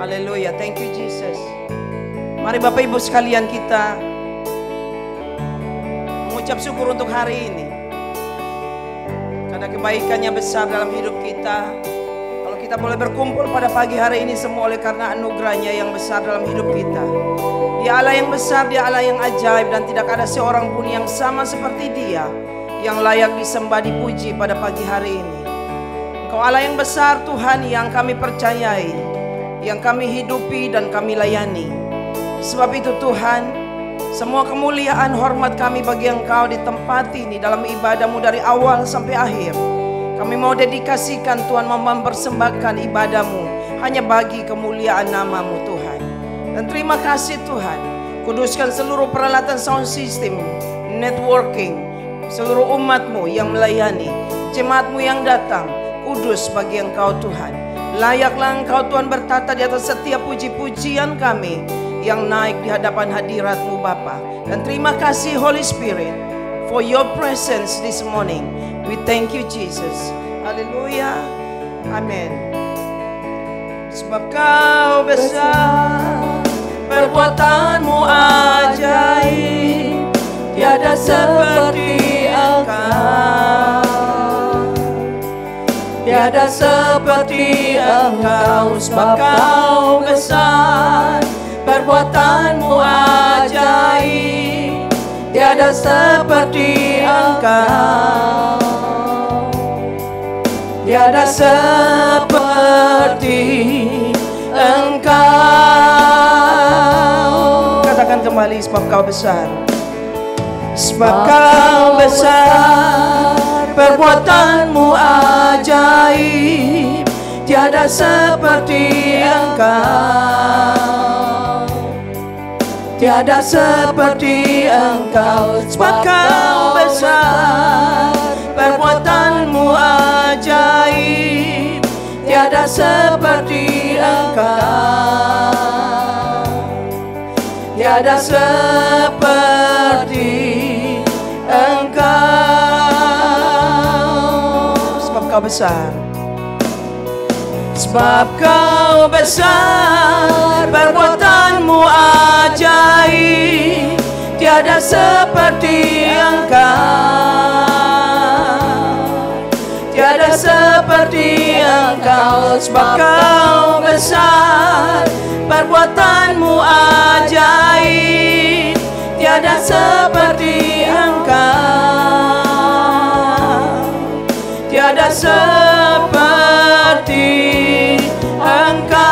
Haleluya, thank you Jesus. Mari Bapak Ibu sekalian kita mengucap syukur untuk hari ini. Karena kebaikannya besar dalam hidup kita. Kalau kita boleh berkumpul pada pagi hari ini semua oleh karena anugerahnya yang besar dalam hidup kita. Dia Allah yang besar, Dia Allah yang ajaib, dan tidak ada seorang pun yang sama seperti Dia yang layak disembah, dipuji pada pagi hari ini. Engkau Allah yang besar, Tuhan yang kami percayai, yang kami hidupi dan kami layani. Sebab itu Tuhan, semua kemuliaan hormat kami bagi Engkau di tempat ini dalam ibadah-Mu dari awal sampai akhir. Kami mau dedikasikan Tuhan, mau mempersembahkan ibadah-Mu hanya bagi kemuliaan nama-Mu Tuhan. Dan terima kasih Tuhan, kuduskan seluruh peralatan sound system, networking, seluruh umat-Mu yang melayani, jemaat-Mu yang datang, kudus bagi Engkau Tuhan. Layaklah Engkau Tuhan bertata di atas setiap puji-pujian kami yang naik di hadapan hadirat-Mu Bapa. Dan terima kasih Holy Spirit for your presence this morning. We thank you Jesus. Haleluya. Amin. Sebab Kau besar, perbuatan-Mu ajaib, tiada seperti Engkau. Tiada seperti Engkau, sebab Kau besar, perbuatan-Mu ajaib, tiada seperti Engkau. Tiada seperti Engkau. Katakan kembali, sebab Kau besar. Sebab Kau besar, perbuatan-Mu ajaib, tiada seperti Engkau. Tiada seperti Engkau. Sebab Kau besar, perbuatan-Mu ajaib, tiada seperti Engkau. Tiada seperti Engkau. Sebab Kau besar. Sebab Kau besar, perbuatan-Mu ajaib, tiada seperti Engkau. Tiada seperti Engkau. Sebab Kau besar, perbuatan-Mu ajaib, tiada seperti Engkau. Tiada seperti Engkau.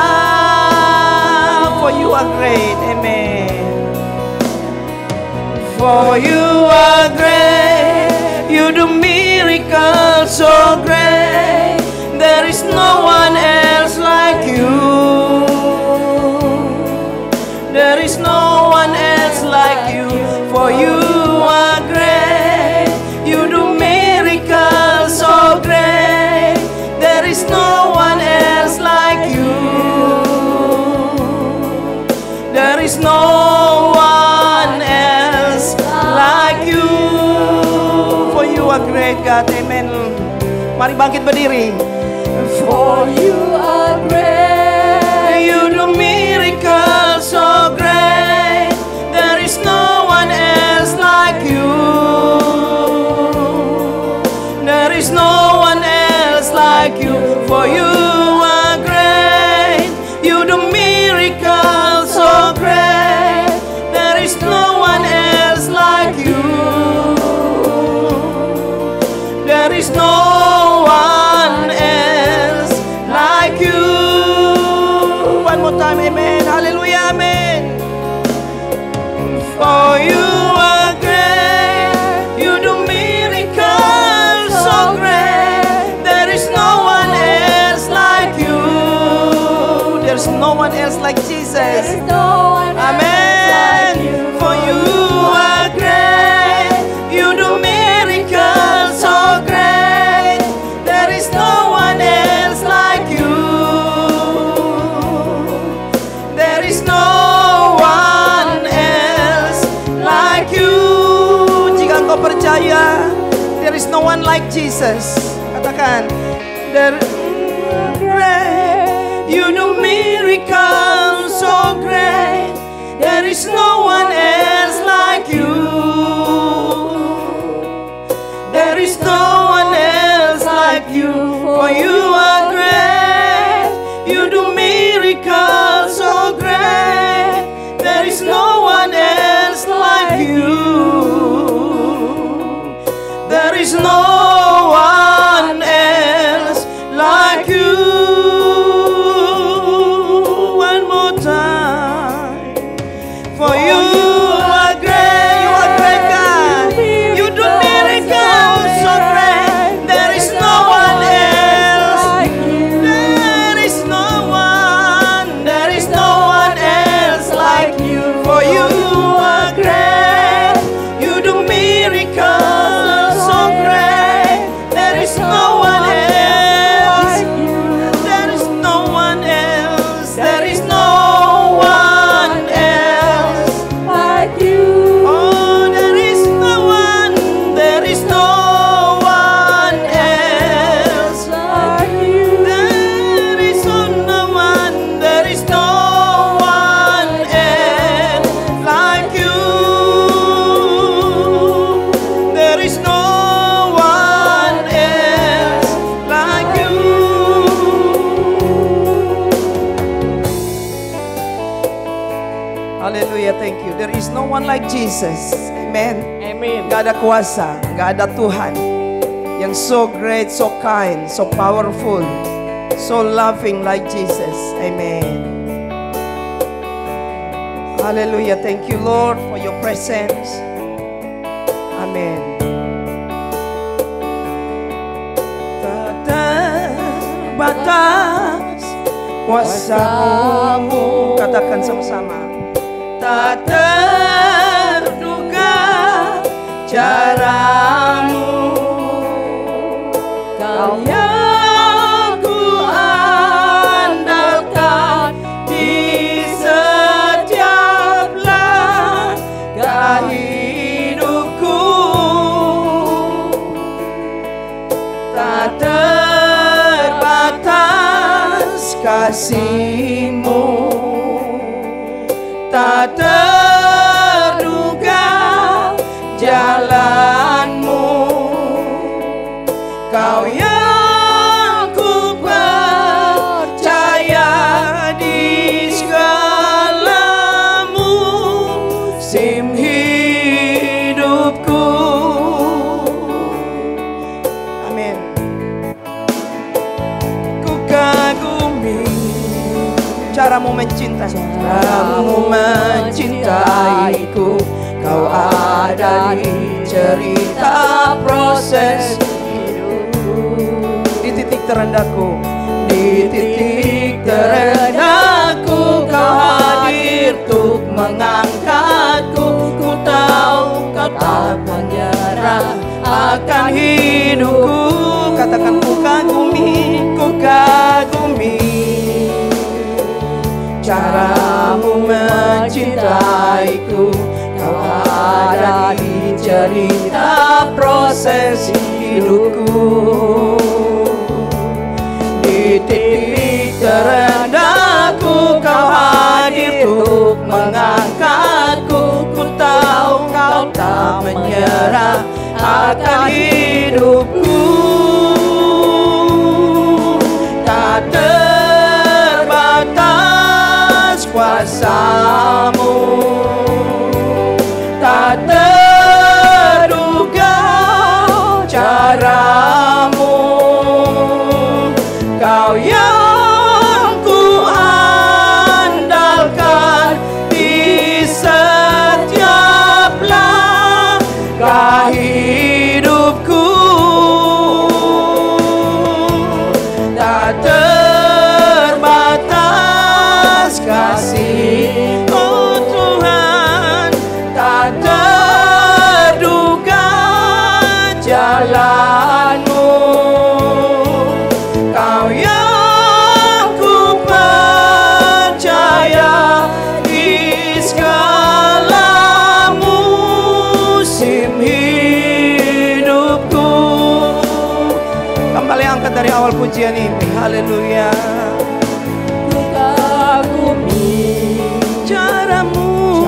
For you are great, amen. For you are great, you do miracles so great. There is no one else like you. There is no one else like you. For you are great, you do miracles so great. There is no one else like you. There is no one else like you. For you are great God, amen. Mari bangkit berdiri. For you are great, you do miracles so great. There is no one else like you. There is no one else like you. For you are great, you do miracles so great. There is no one else like you. There is no one else like you. One more time, amen. Hallelujah, amen. For you are great, you do miracles so great. There is no one else like you. There's no one else like Jesus. There is no one Amen. else like you. For you are great, you do miracles so great. There is no one else like you. There is no one else like you. Jika engkau percaya, there is no one like Jesus. Katakan, there great. You do miracles so great. There is no one else like you. There is no one else like you. For you are great. You do miracles so great. There is no one else like you. There is no one else like you. One more time. For you are great. You are great, God. You do miracles so great. There is no one else. There is no one. There is no one else like you. For you are great. You do miracles so great. There is no one else. There is no one else. There is no one else like you. Oh, there is no one. There is no one else Like you. There is no one. There is no one else like you. There is no one else like you. Hallelujah, thank you. There is no one like Jesus. Amen. Amin. Gak ada kuasa, gak ada Tuhan yang so great, so kind, so powerful, so loving like Jesus. Amen. Hallelujah. Thank you, Lord, for your presence. Amen. Tak terbatas kuasa-Mu. Katakan sama-sama. Tak terduga cara-Mu. Kau yang ku andalkan di setiap langkah hidupku. Tak terbatas kasih-Mu. Tak terduga jalan-Mu. Kau yang ku percaya di segala musim hidupku. Amin. Ku kagumi cara-Mu mencintai. Cara-Mu mencintaiku. Kau ada di cerita proses di titik terendahku. Di titik terendahku Kau hadir untuk mengangkatku. Ku tahu Kau tak menyerah akan hidupku. Katakan ku kagumi, ku kagumi cara-Mu mencintaiku. Kau ada di cerita proses hidupku. Di titik terendahku Kau hadir untuk mengangkatku. Ku tahu Kau tak menyerah akan hidupku. Tak terbatas kuasa-Mu. Tak terduga cara-Mu. Kau yang ku andalkan di setiap langkah hidupku. Tak terbatas kasih, oh Tuhan. Tak terduga jalan-Mu. Kau yang ku percaya di segala musim hidupku. Kembali angkat dari awal pujian ini. Haleluya. Ku mengagumi Caramu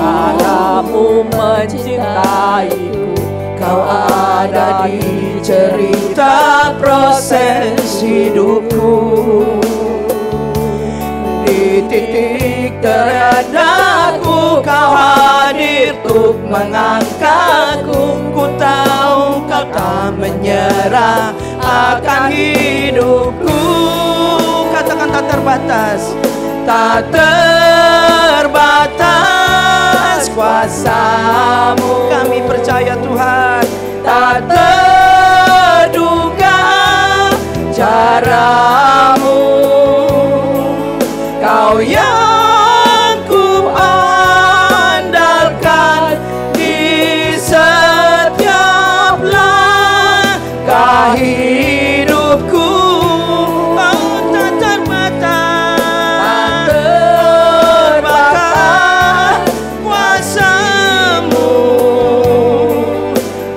mencintaiku. Kau ada di cerita proses hidupku. Di titik terendahku Kau hadir untuk mengangkatku. Ku tahu Kau tak menyerah akan hidupku. Katakan tak terbatas. Tak terbatas kuasa-Mu. Kami percaya Tuhan. Tak terduga cara-Mu. Kau yang ku andalkan di setiap langkah hidupku. Kau tak terbatas. Terbatas kuasa-Mu.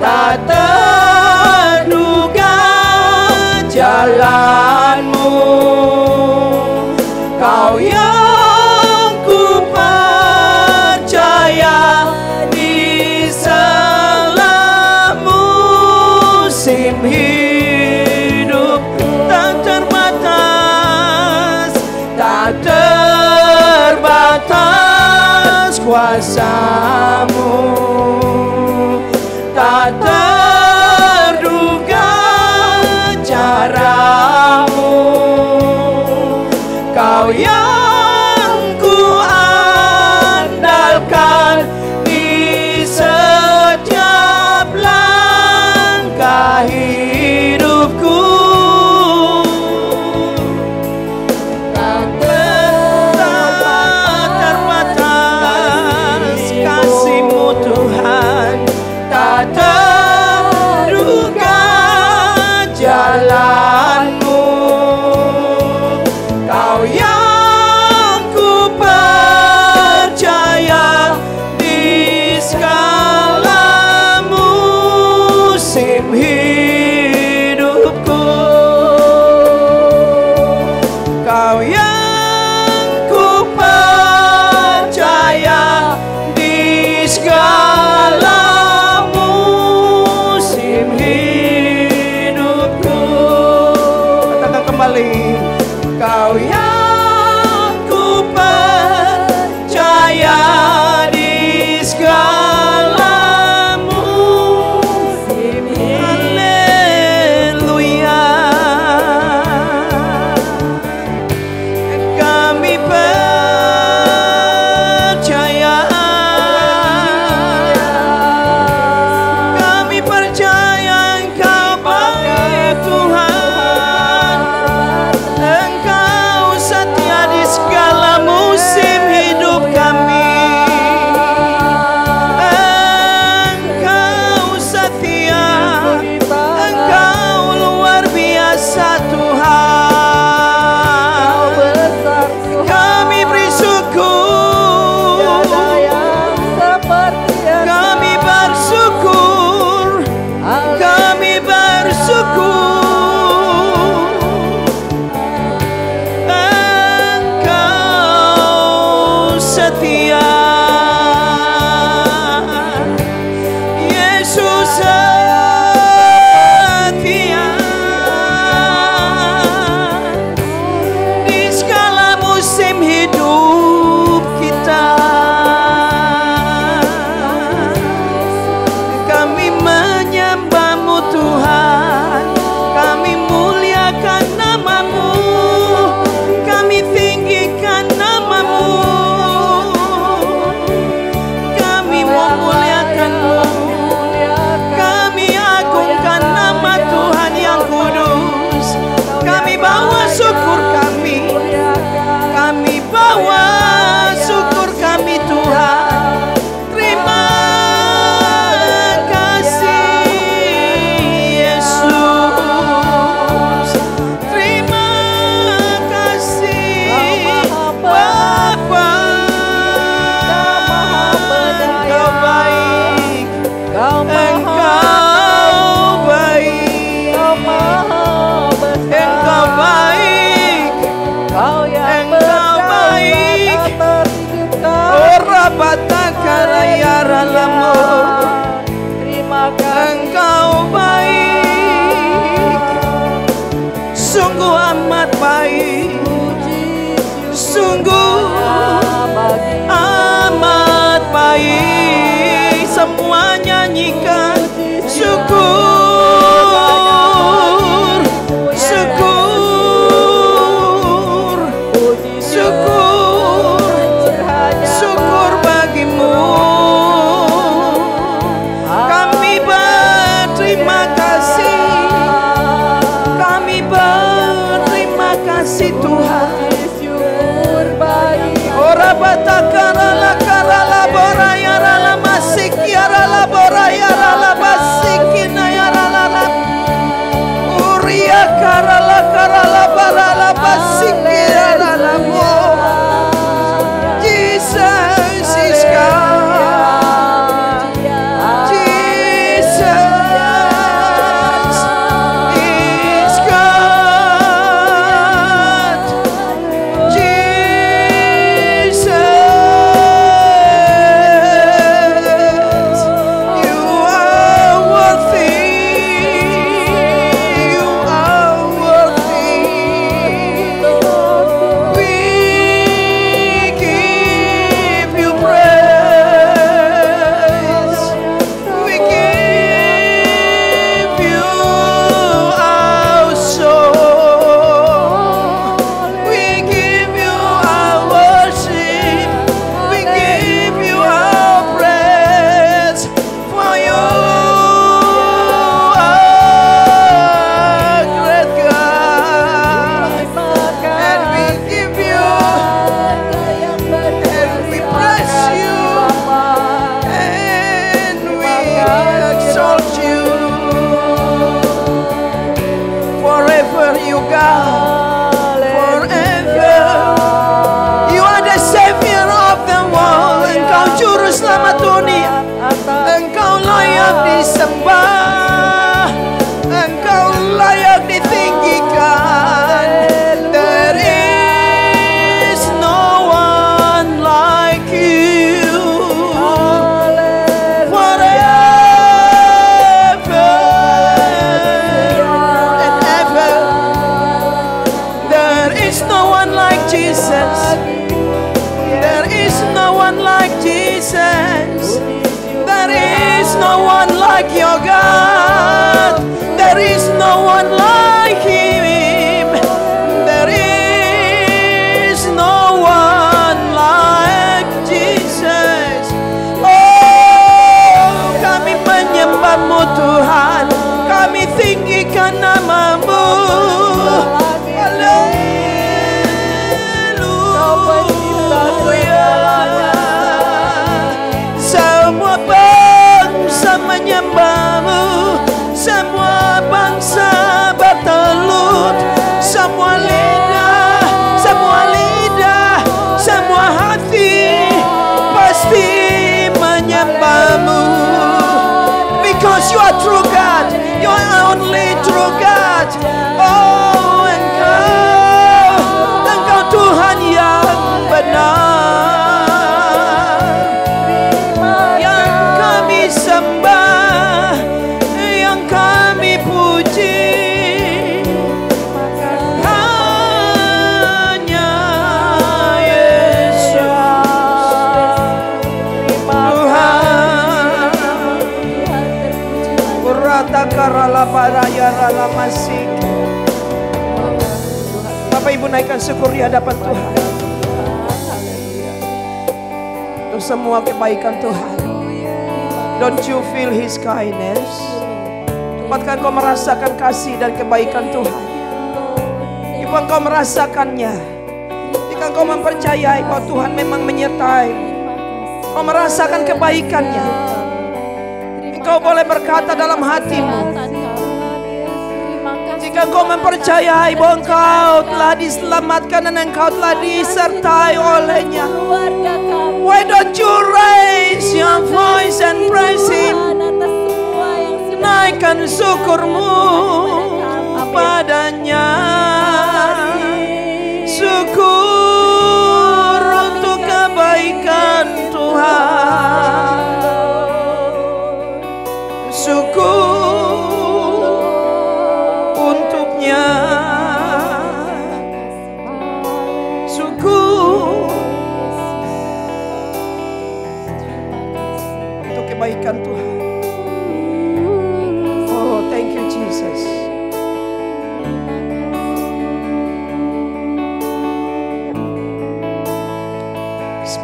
Tak terduga jalan-Mu. Kau yang ku percaya di segala musim hidup. Tak terbatas. Tak terbatas kuasa-Mu. Tak terduga cara-Mu. Kau yang ku andalkan di setiap langkah hidupku. Tak Terbatas kasih-Mu Tuhan. tak terduga jalan-Mu. Kau yang ku percaya di segala musim hidupku. Kau yang ku percaya di segala musim hidupku. Katakan kembali. Kau yang ku percaya di segala musim Haleluya. Kami percaya. Kami percaya Engkau baik Tuhan. Engkau setia di segala musim hidup kami. Engkau setia. Engkau luar biasa Tuhan. Kami beri syukur. Kami bersyukur. Kami bersyukur. Engkau setia. Yesus setia. Di segala musim hidup kita. Kami menyembah-Mu Tuhan. Kami muliakan nama-Mu. Kami tinggikan nama-Mu. Kami memuliakan-Mu. Kami agungkan nama Tuhan yang kudus. Kami bawa syukur kami. Kami bawa syukur kami Tuhan. Terima kasih Yesus. Terima kasih Bapa. Engkau baik. Engkau baik. Engkau baik. Engkau baik. naikkan syukur, syukur, syukur, syukur bagimu. Kami berterima kasih, kami berterima kasih Tuhan. Ora batakara la karala boraya la masik yara la boraya la basikina yara la uria karala barala basikira la mo. Jesus is God. Jesus is God. Jesus, you are worthy. You are worthy. We give you praise. We give you our soul. We give you our worship. We give you our praise. For you are great God. And we give you, and we bless you, and we exalt you. Forever you God, forever. You are the Savior of the world. Engkau Juru Selamat dunia. Engkau layak disembah. Engkau layak ditinggikan. There is no one like you. Forever and ever. There is no one like Jesus. There is no one like Jesus. There is no one like your God. There is no one like Him. There is no one like Jesus. Oh, kami menyembah-Mu Tuhan. Kami tinggikan nama-Mu. Semua bangsa menyembah-Mu, semua bangsa bertelut, semua lidah, semua hati pasti menyembah-Mu. Because you are true God, you are only true God. Oh, Engkau Tuhan yang benar, yang kami sembah, yang kami puji. Hanya Yesus Tuhan. Urata karala baraya rala masik. Bapak Ibu naikkan syukur di hadapan Tuhan untuk semua kebaikan Tuhan. Don't you feel His kindness? Dapatkah kau merasakan kasih dan kebaikan Tuhan? Jika kau merasakannya, jika kau mempercayai bahwa Tuhan memang menyertai, kau merasakan kebaikannya, engkau boleh berkata dalam hatimu, jika engkau mempercayai bahwa engkau telah diselamatkan dan engkau telah disertai olehnya, why don't you raise your voice and praise Him? Naikkan syukurmu padanya. Syukur untuk kebaikan Tuhan. Syukur untuknya. Syukur untuk kebaikan Tuhan.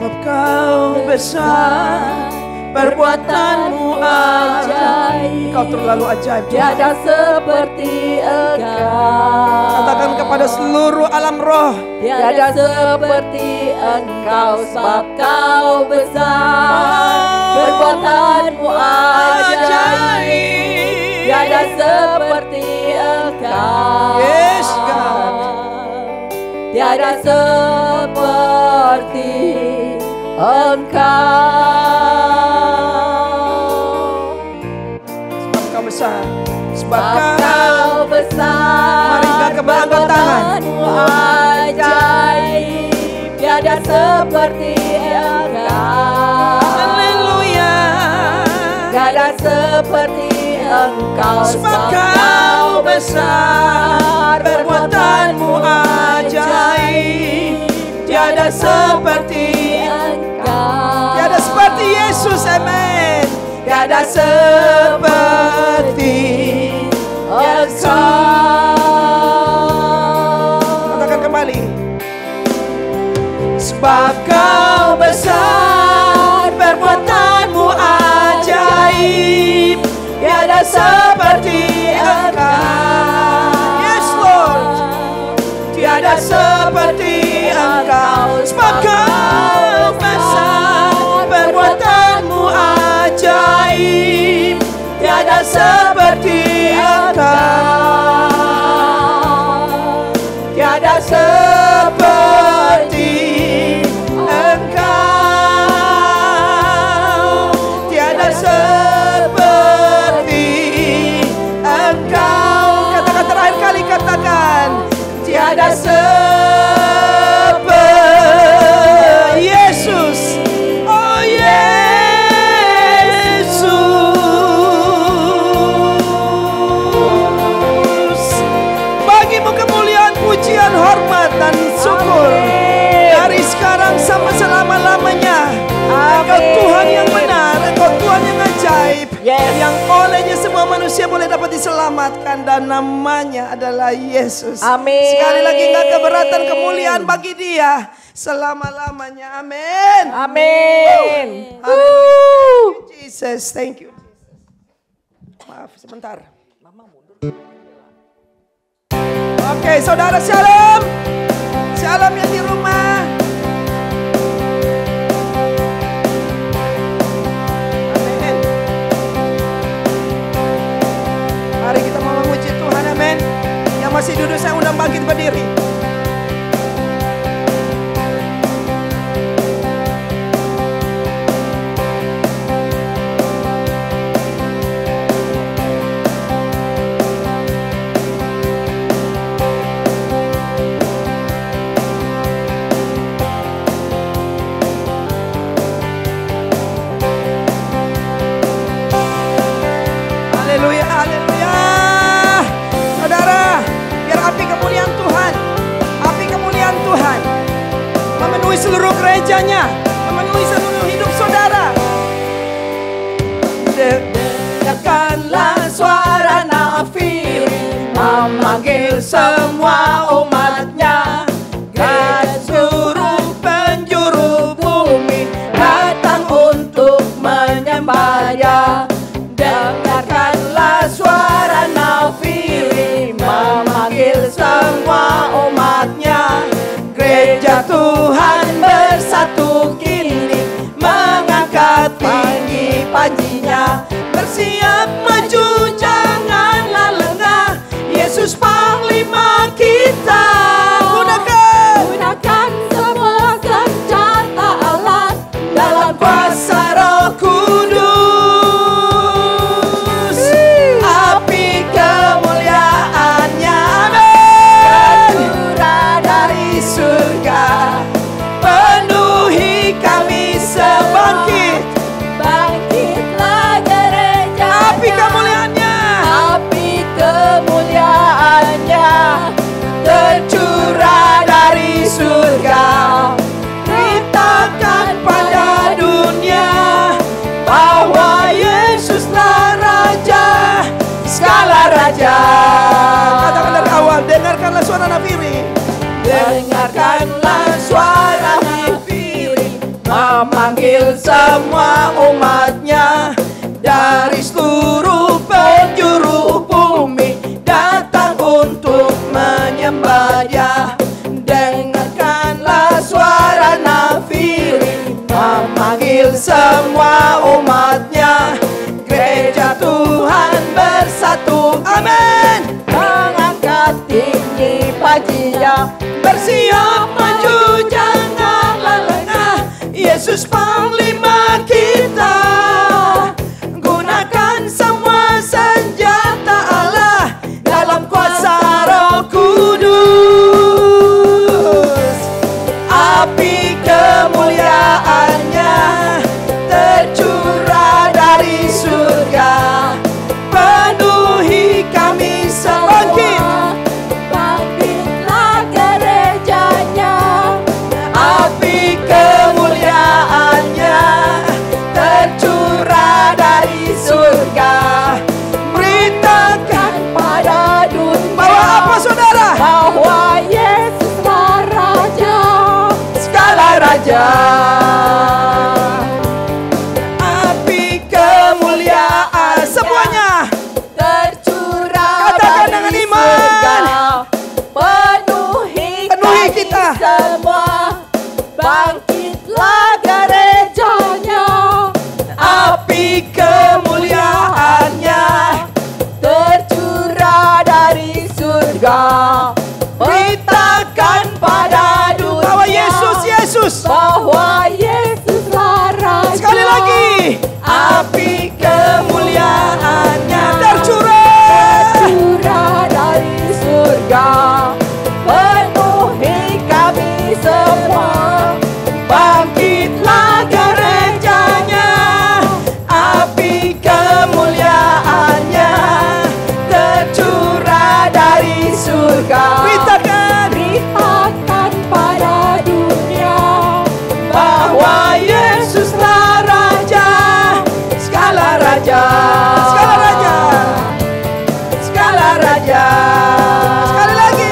Sebab kau besar, perbuatanmu ajaib. Kau terlalu ajaib. Tiada seperti Engkau. Katakan kepada seluruh alam roh. Tiada seperti Engkau, sebab Kau besar, perbuatanmu ajaib. Tiada seperti Engkau. Yes, God. Tiada seperti Engkau. Sebab kau besar. Sebab Kau kau besar, Mari kita angkat tangan. perbuatanmu ajaib. Tiada seperti Engkau. Haleluya. Tiada seperti Engkau. Sebab kau besar, perbuatanmu ajaib. Tiada seperti Engkau. Tiada seperti Yesus, amin. Tiada seperti Engkau. Katakan kembali. Sebab kau besar, perbuatanmu ajaib. Tiada seperti Engkau. Yes, Lord. Tiada seperti Engkau. Sebab kau besar, perbuatanmu ajaib. Tiada seperti Engkau. Tiada seperti Engkau. Tiada seperti Engkau. Katakan terakhir kali, katakan. Tiada seperti Yesus. Oh Yesus. Bagimu kemuliaan, pujian, hormat dan syukur. Dari sekarang sampai selama-lamanya. Engkau Tuhan yang benar, Engkau Tuhan yang ajaib. Yes. Yang olehnya semua manusia boleh dapat diselamatkan, dan namanya adalah Yesus. Amin. Sekali lagi, enggak keberatan, kemuliaan bagi Dia selama-lamanya. Amin. Amin. Jesus, thank you. Maaf, sebentar. Oke, saudara, shalom. Shalom yang di rumah. Amin. Mari kita mau memuji Tuhan, amin. Yang masih duduk saya undang bangkit berdiri. Haleluya, haleluya. Saudara, biar api kemuliaan Tuhan memenuhi seluruh gerejanya, memenuhi seluruh hidup saudara. Dengarkanlah suara nafiri memanggil semua umatnya. Dari seluruh penjuru bumi datang untuk menyembahnya. Dengarkanlah suara nafiri memanggil semua umatnya. Gereja Tuhan bersatu kini mengangkat tinggi panjinya. Bersiap maju, janganlah lengah. Yesus panglima kita. Gunakan semua senjata alat dalam kuasa Roh Kudus. Api kemuliaannya, amin, tercurah dari surga, penuhi kami sebangkit. Bangkitlah gereja. Api kemuliaannya, tercurah dari surga. Beritakan pada dunia bahwa Yesuslah Raja, segala raja. Katakan dari awal, dengarkanlah suara nafiri. Dengarkanlah suara nafiri semua umatnya dari seluruh penjuru bumi datang untuk menyembah Dia. Dengarkanlah suara nafiri memanggil semua umatnya. Gereja Tuhan bersatu, amin. Mengangkat tinggi pajinya, Bersiap maju janganlah lengah. Yesus panglima kita. Gunakan semua senjata Allah dalam kuasa Roh Kudus. Api kemuliaannya tercurah dari surga, penuhi kami sebangkit. bangkitlah gerejanya. Api kemuliaannya tercurah dari surga. Beritakan Pada dunia bahwa apa saudara? bahwa Yesuslah Raja, Segala raja. Api kemuliaan semuanya. tercurah Katakan dari dengan iman. surga, penuhi Penuhi kami kita. semua. Bangkitlah gerejanya, Api kemuliaannya tercurah dari surga. Beritakan pada dunia bahwa Yesus bahwa Yesuslah Raja. sekali lagi. Api kemuliaannya tercurah. Tercurah dari surga, penuhi kami semua. Bangkitlah gerejanya. Api kemuliaannya tercurah dari surga. Beritakan Beritakan pada dunia bahwa Yesuslah Raja. Segala raja. Segala raja. Segala raja. Sekali lagi.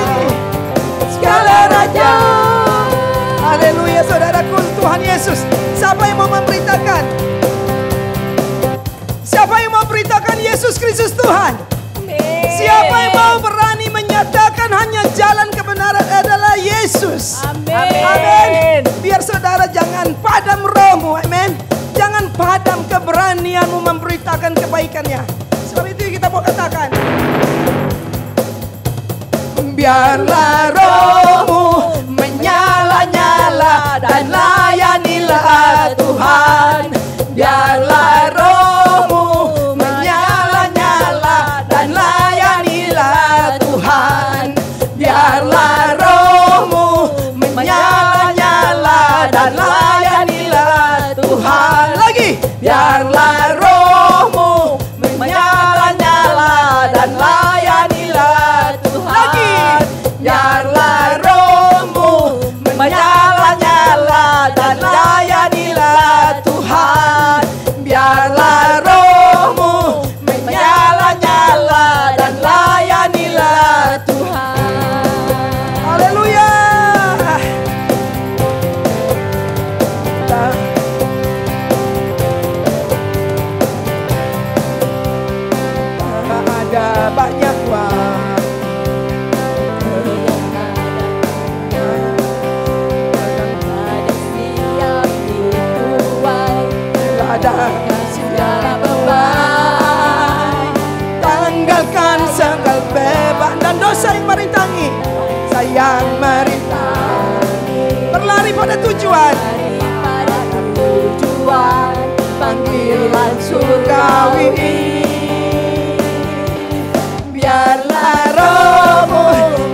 Segala raja. Haleluya saudaraku, Tuhan Yesus. Siapa yang mau memberitakan? Siapa yang mau beritakan Yesus Kristus Tuhan? Siapa yang mau berani menyatakan hanya jalan kebenaran adalah Yesus? Amin. Biar saudara jangan padam rohmu, amin. Jangan padam keberanianmu memberitakan kebaikannya. Sebab itu kita mau katakan, biarlah rohmu menyala-nyala dan layanilah Tuhan. Biarlah rohmu menyala-nyala dan layanilah Tuhan. Biarlah rohmu menyala-nyala dan layanilah Tuhan. Lagi, biarlah rohmu menyala-nyala dan layanilah Tuhan. Lagi, biarlah rohmu menyala-nyala dan layanilah Tuhan. Biarlah rohmu menyala-nyala dan layanilah Tuhan. Haleluya. Ada banyak waktu. Ada siap dituai Ada segala beban. tanggalkan segala beban dan dosa yang merintangi. Sayang merintangi. Berlari pada tujuan. Daripada tujuan panggilan surgawi. Biarlah rohmu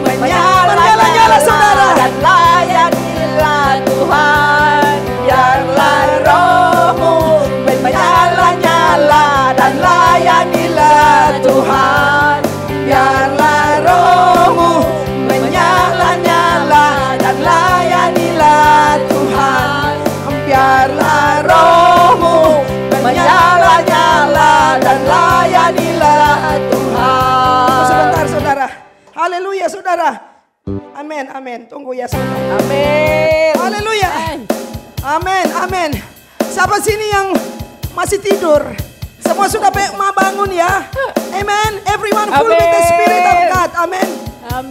menyala-nyala saudara dan layanilah Tuhan. Biarlah rohmu menyala-nyala dan layanilah Tuhan. Biarlah rohmu menyala-nyala dan layanilah Tuhan. Biarlah rohmu menyala-nyala dan layanilah Tuhan. Sebentar saudara. Haleluya saudara. Amin, amin. Tunggu ya saudara. Amin. Haleluya. Amin, amin. Siapa sini yang masih tidur? Semua sudah bangun ya. Amen. Everyone full with the Spirit of God. Amen.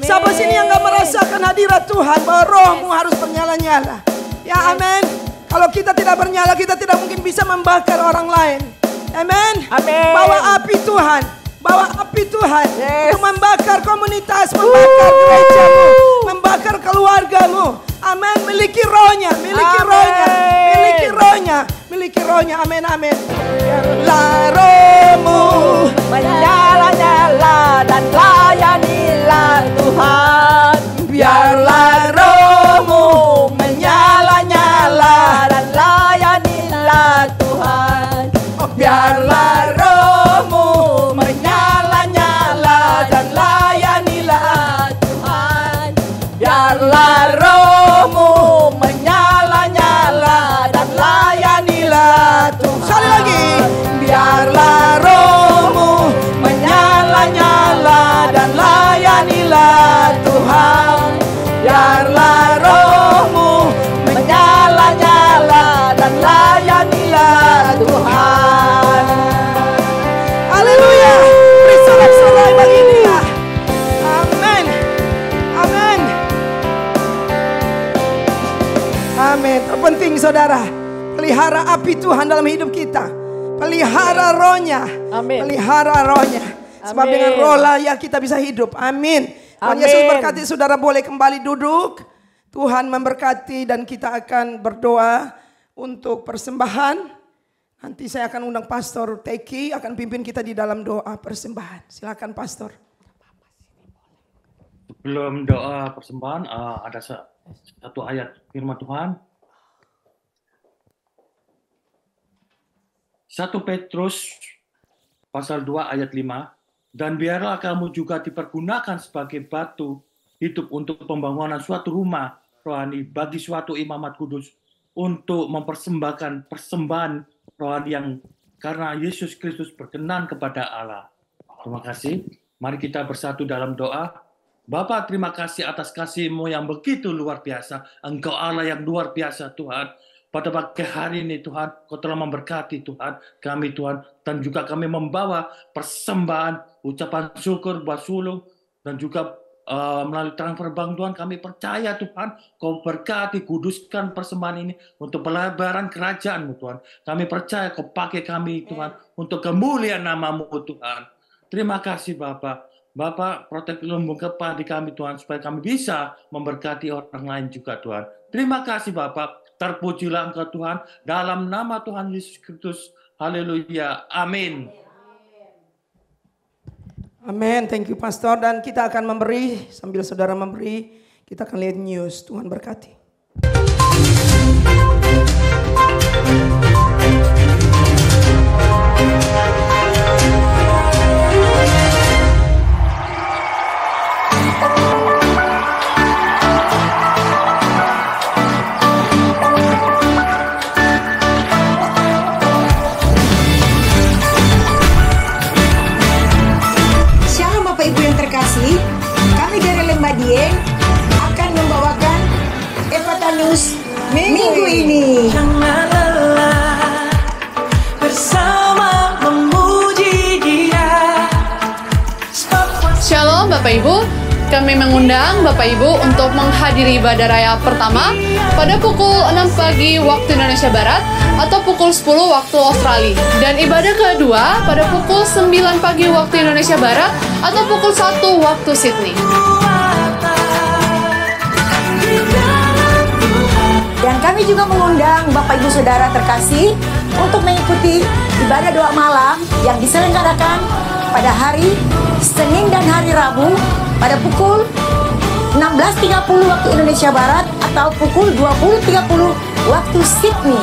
Siapa sini yang gak merasakan hadirat Tuhan, bahwa rohmu harus bernyala-nyala. Ya amin. Kalau kita tidak bernyala, kita tidak mungkin bisa membakar orang lain. Amin. Bawa api Tuhan. Bawa api Tuhan. Untuk membakar komunitas, membakar gerejamu, membakar keluargamu. Amin. Miliki rohnya, miliki rohnya, miliki rohnya, miliki rohnya. Amin, amin. Biarlah rohmu menyala-nyala dan layanilah Tuhan. Biarlah rohmu menyala-nyala dan layanilah Tuhan. Biarlah rohmu menyala-nyala dan layanilah Tuhan. Biarlah rohmu menyala-nyala dan layanilah Tuhan. Sekali lagi. Biarlah rohmu menyala-nyala dan layanilah Tuhan. Biarlah rohmu menyala-nyala dan layanilah Tuhan. Haleluya. Beri sorak-sorai bagi Dia. Amin. Amin. Amin. Terpenting saudara, pelihara api Tuhan dalam hidup kita. Pelihara rohnya. Amin. Pelihara rohnya. Sebab dengan roh lah ya kita bisa hidup. Amin. Tuhan Yesus berkati, saudara boleh kembali duduk. Tuhan memberkati dan kita akan berdoa untuk persembahan. Nanti saya akan undang Pastor Teki akan pimpin kita di dalam doa persembahan. Silakan Pastor. Sebelum doa persembahan ada satu ayat firman Tuhan. 1 Petrus pasal 2 ayat 5. Dan biarlah kamu juga dipergunakan sebagai batu hidup untuk pembangunan suatu rumah rohani bagi suatu imamat kudus untuk mempersembahkan persembahan rohani yang karena Yesus Kristus berkenan kepada Allah. Terima kasih. Mari kita bersatu dalam doa. Bapa, terima kasih atas kasih-Mu yang begitu luar biasa. Engkau Allah yang luar biasa Tuhan. Pada pagi hari ini Tuhan, Kau telah memberkati Tuhan, kami Tuhan, dan juga kami membawa persembahan, ucapan syukur buat sulung, dan juga melalui transfer bank Tuhan, kami percaya Tuhan, Kau berkati, kuduskan persembahan ini untuk pelebaran kerajaan-Mu Tuhan. Kami percaya Kau pakai kami Tuhan, untuk kemuliaan nama-Mu Tuhan. Terima kasih Bapak. Bapak, protek lumbung kepada kami Tuhan, supaya kami bisa memberkati orang lain juga Tuhan. Terima kasih Bapak. Terpujilah Engkau Tuhan, dalam nama Tuhan Yesus Kristus. Haleluya. Amin. Amin. Thank you Pastor. Dan kita akan memberi, sambil saudara memberi, kita akan lihat news. Tuhan berkati. Kami dari Lembah Dieng akan membawakan Epatanus minggu ini. Jangan lelah bersama memuji Dia. Shalom Bapak Ibu, kami mengundang Bapak Ibu untuk menghadiri ibadah raya pertama pada pukul 6 pagi waktu Indonesia Barat atau pukul 10 waktu Australia. Dan ibadah kedua pada pukul 9 pagi waktu Indonesia Barat atau pukul 1 waktu Sydney. Dan kami juga mengundang Bapak Ibu Saudara terkasih untuk mengikuti ibadah doa malam yang diselenggarakan pada hari Senin dan hari Rabu pada pukul 16.30 waktu Indonesia Barat atau pukul 20.30 waktu Sydney.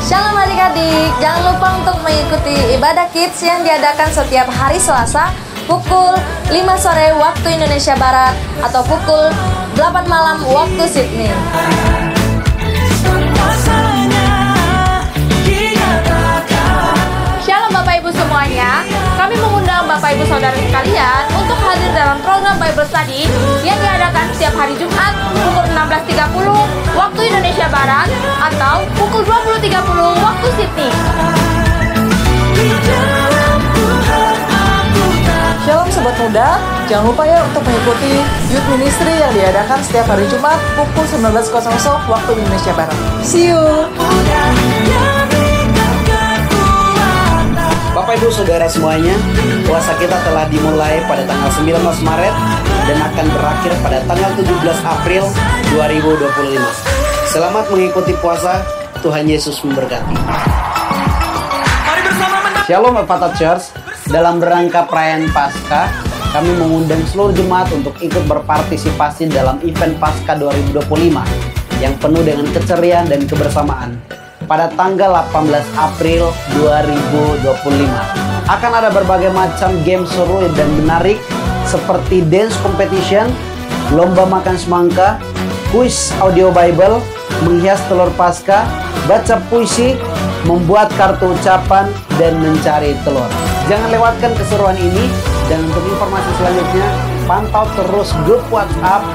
Shalom adik-adik, jangan lupa untuk mengikuti ibadah kids yang diadakan setiap hari Selasa pukul 5 sore waktu Indonesia Barat atau pukul 8 malam waktu Sydney. Shalom Bapak Ibu semuanya, kami mengundang Bapak Ibu Saudara sekalian untuk hadir hadir dalam program Bible Study yang diadakan setiap hari Jumat pukul 16.30 waktu Indonesia Barat atau pukul 20.30 waktu Sydney. Shalom Sobat Muda, jangan lupa ya untuk mengikuti Youth Ministry yang diadakan setiap hari Jumat pukul 19.00 waktu Indonesia Barat. See you! Bapak Ibu Saudara semuanya, puasa kita telah dimulai pada tanggal 19 Maret dan akan berakhir pada tanggal 17 April 2025. Selamat mengikuti puasa, Tuhan Yesus memberkati. Shalom Ephata Church, dalam rangka perayaan Paskah, kami mengundang seluruh jemaat untuk ikut berpartisipasi dalam event Paskah 2025 yang penuh dengan keceriaan dan kebersamaan. Pada tanggal 18 April 2025 akan ada berbagai macam game seru dan menarik seperti dance competition, lomba makan semangka, kuis audio Bible, menghias telur Paskah, baca puisi, membuat kartu ucapan, dan mencari telur. Jangan lewatkan keseruan ini, dan untuk informasi selanjutnya pantau terus grup WhatsApp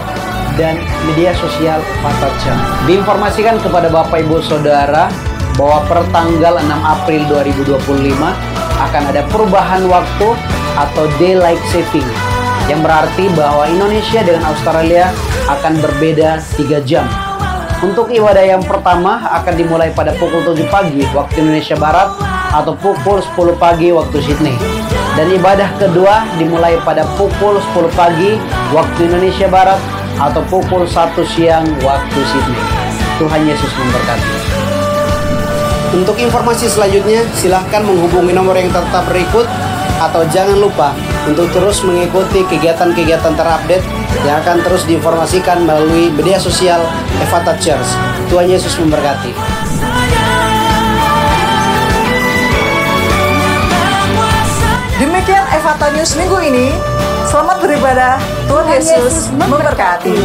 dan media sosial Ephata Church. Diinformasikan kepada Bapak Ibu Saudara bahwa per tanggal 6 April 2025 akan ada perubahan waktu atau daylight saving, yang berarti bahwa Indonesia dengan Australia akan berbeda 3 jam. Untuk ibadah yang pertama akan dimulai pada pukul 7 pagi waktu Indonesia Barat atau pukul 10 pagi waktu Sydney. Dan ibadah kedua dimulai pada pukul 10 pagi waktu Indonesia Barat atau pukul 1 siang waktu Sydney. Tuhan Yesus memberkati. Untuk informasi selanjutnya, silahkan menghubungi nomor yang tetap berikut, atau jangan lupa untuk terus mengikuti kegiatan-kegiatan terupdate yang akan terus diinformasikan melalui media sosial Ephata Church. Tuhan Yesus memberkati. Demikian Ephata News minggu ini. Selamat beribadah. Tuhan Yesus memberkati.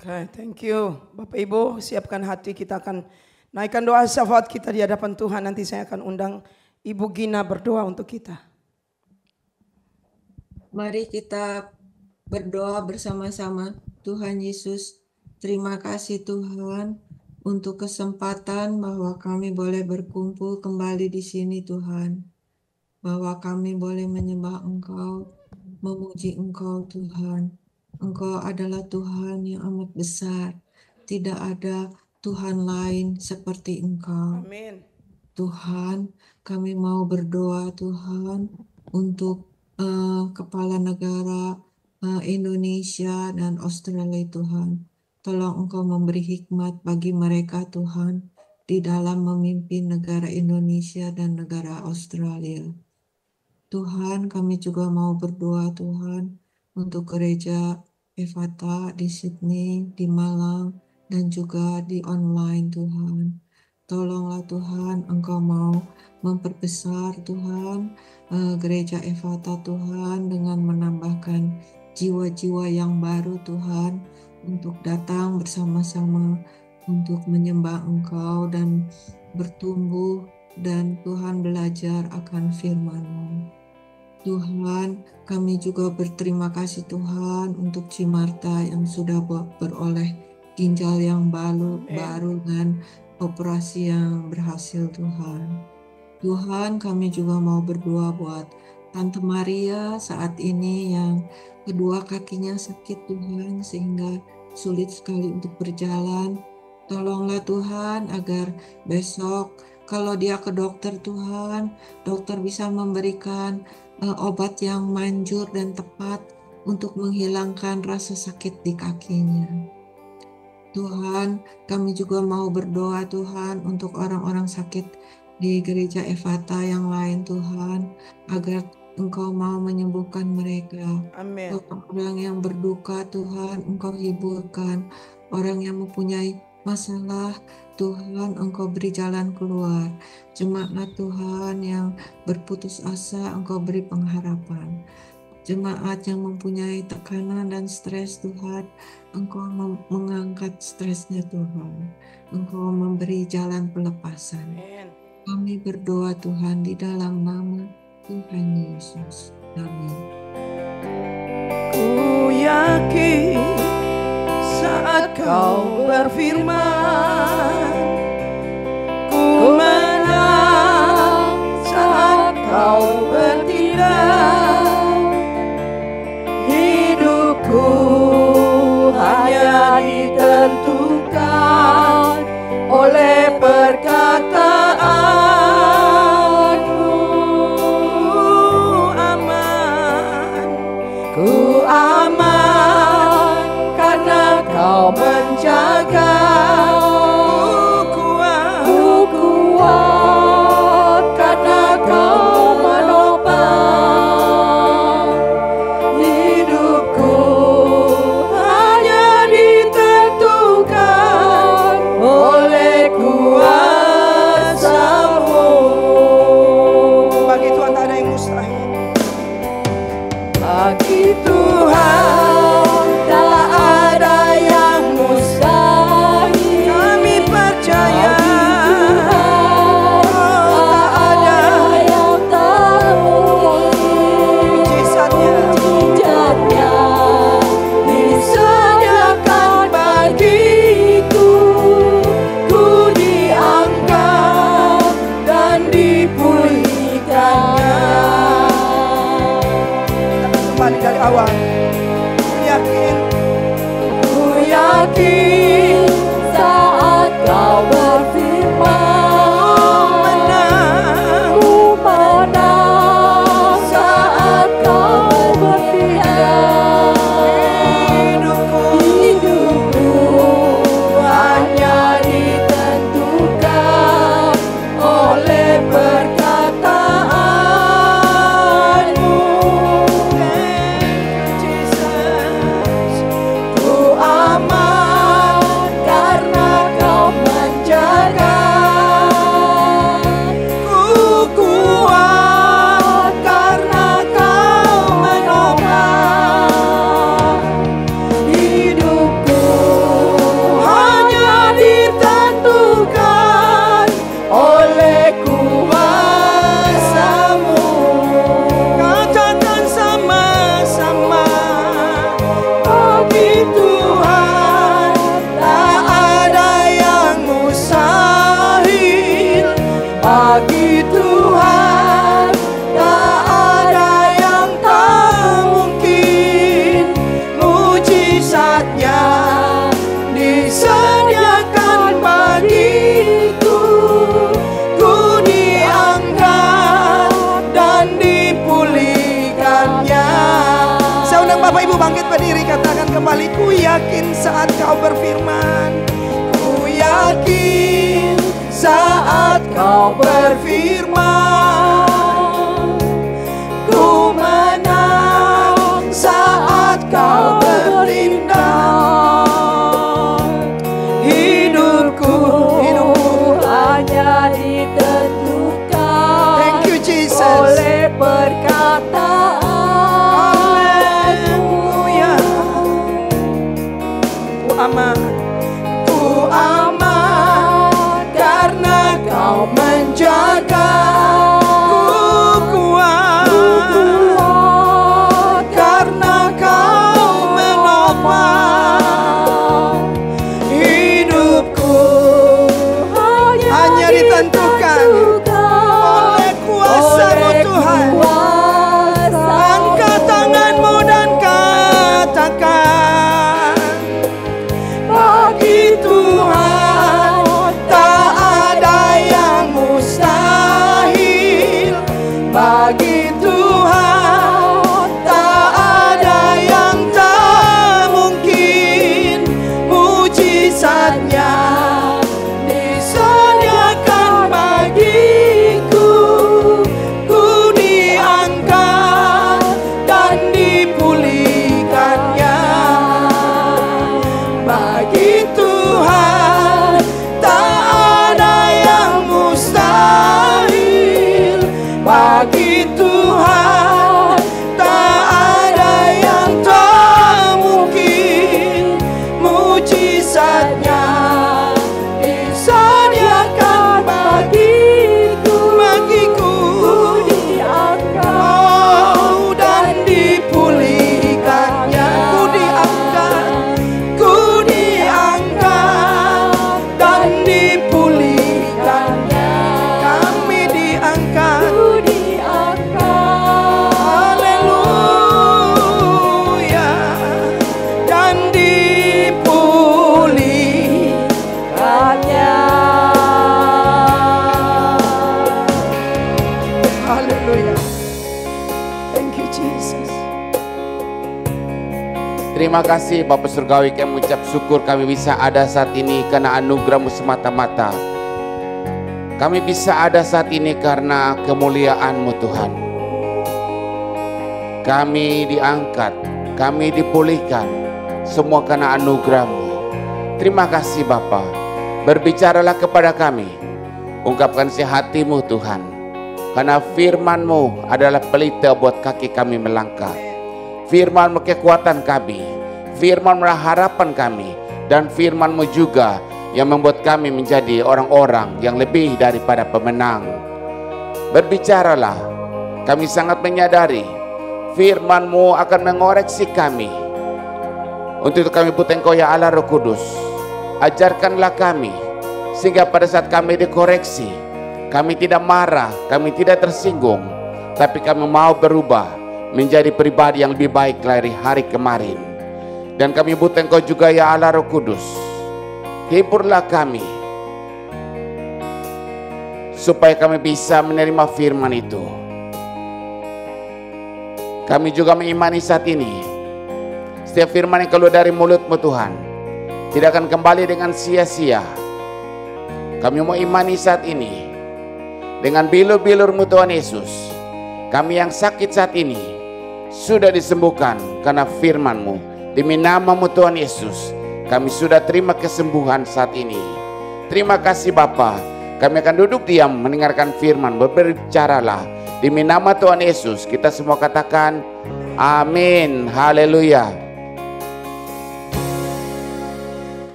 Oke, thank you. Bapak Ibu, siapkan hati, kita akan naikkan doa syafaat kita di hadapan Tuhan. Nanti saya akan undang Ibu Gina berdoa untuk kita. Mari kita berdoa bersama-sama. Tuhan Yesus, terima kasih Tuhan untuk kesempatan bahwa kami boleh berkumpul kembali di sini Tuhan. Bahwa kami boleh menyembah Engkau, memuji Engkau Tuhan. Engkau adalah Tuhan yang amat besar. Tidak ada Tuhan lain seperti Engkau. Amin. Tuhan, kami mau berdoa Tuhan untuk kepala negara Indonesia dan Australia Tuhan. Tolong Engkau memberi hikmat bagi mereka Tuhan di dalam memimpin negara Indonesia dan negara Australia. Tuhan, kami juga mau berdoa Tuhan untuk gereja Ephata di Sydney, di Malang, dan juga di online Tuhan. Tolonglah Tuhan, Engkau mau memperbesar Tuhan gereja Ephata Tuhan dengan menambahkan jiwa-jiwa yang baru Tuhan untuk datang bersama-sama untuk menyembah Engkau dan bertumbuh dan Tuhan belajar akan firman-Mu. Tuhan, kami juga berterima kasih Tuhan untuk Cimarta yang sudah beroleh ginjal yang baru dan operasi yang berhasil Tuhan. Tuhan, kami juga mau berdoa buat Tante Maria saat ini yang kedua kakinya sakit Tuhan sehingga sulit sekali untuk berjalan. Tolonglah Tuhan agar besok kalau dia ke dokter Tuhan, dokter bisa memberikan obat yang manjur dan tepat untuk menghilangkan rasa sakit di kakinya. Tuhan, kami juga mau berdoa Tuhan untuk orang-orang sakit di gereja Ephata yang lain Tuhan, agar Engkau mau menyembuhkan mereka. Amin. Orang yang berduka Tuhan, Engkau hiburkan. Orang yang mempunyai masalah Tuhan, Engkau beri jalan keluar. Jemaat Tuhan yang berputus asa, Engkau beri pengharapan. jemaat yang mempunyai tekanan dan stres Tuhan. Engkau mengangkat stresnya Tuhan. Engkau memberi jalan pelepasan. Kami berdoa Tuhan di dalam nama Tuhan Yesus. Amin. Ku yakin saat kau berfirman, ku menang saat kau bertindak. Hidupku hanya ditentukan oleh perkataanmu. Ku aman karena kau menjaga. Ku kuat karena kau menopang. Hidupku hanya ditentukan oleh kuasa-Mu. Bagi Tuhan tak ada yang mustahil. Bagi Tuhan tak ada yang mustahil. Kami percaya tak ada yang tahu. Mujizatnya disediakan bagiku. Ku diangkat dan dipulihkannya. Kembali dari awal. Ku yakin saat kau berfirman, ku menang saat kau bertindak. Hidupku hanya ditentukan oleh perkataanmu. Ku aman karena kau menjaga. Ku kuat karena kau menopang. Hidupku hanya ditentukan oleh kuasa-Mu. Katakan sama-sama. Bagi Tuhan tak ada yang mustahil. Bagi Tuhan tak ada yang tak mungkin. Mujizatnya disediakan bagiku. Ku diangkat dan dipulihkannya. Saya undang Bapak Ibu bangkit berdiri, katakan kembali. Ku yakin saat kau berfirman. Ku yakin saat kau berfirman. Ku menang saat kau bertindak. Hidupku hanya ditentukan. Thank you, Jesus. Oleh perkataan. Ku aman karena kau menjaga. Ku kuat karena kau menopang. Hidupku hanya ditentukan oleh kuasa-Mu Tuhan. Angkat tanganmu dan katakan, bagi Tuhan tak ada yang mustahil. Terima kasih Bapa Surgawi, kami mengucap syukur kami bisa ada saat ini karena anugerah-Mu semata-mata. Kami bisa ada saat ini karena kemuliaan-Mu Tuhan. Kami diangkat, kami dipulihkan, semua karena anugerah-Mu. Terima kasih Bapa. Berbicaralah kepada kami, ungkapkan isi hati-Mu Tuhan. Karena firman-Mu adalah pelita buat kaki kami melangkah. Firman-Mu kekuatan kami, Firman-Mu harapan kami, dan Firman-Mu juga yang membuat kami menjadi orang-orang yang lebih daripada pemenang. Berbicaralah, kami sangat menyadari Firman-Mu akan mengoreksi kami. Untuk itu kami butuh Engkau ya Allah Roh Kudus. Ajarkanlah kami, sehingga pada saat kami dikoreksi, kami tidak marah, kami tidak tersinggung, tapi kami mau berubah menjadi pribadi yang lebih baik dari hari kemarin. Dan kami butuh Engkau juga ya Allah Roh Kudus. Hiburlah kami, supaya kami bisa menerima firman itu. Kami juga mengimani saat ini, setiap firman yang keluar dari mulut-Mu Tuhan tidak akan kembali dengan sia-sia. Kami mau imani saat ini, dengan bilur-bilur-Mu Tuhan Yesus, kami yang sakit saat ini sudah disembuhkan karena firman-Mu. Demi nama-Mu Tuhan Yesus, kami sudah terima kesembuhan saat ini. Terima kasih Bapa. Kami akan duduk diam mendengarkan firman. Berbicaralah. Demi nama Tuhan Yesus, kita semua katakan amin. Haleluya.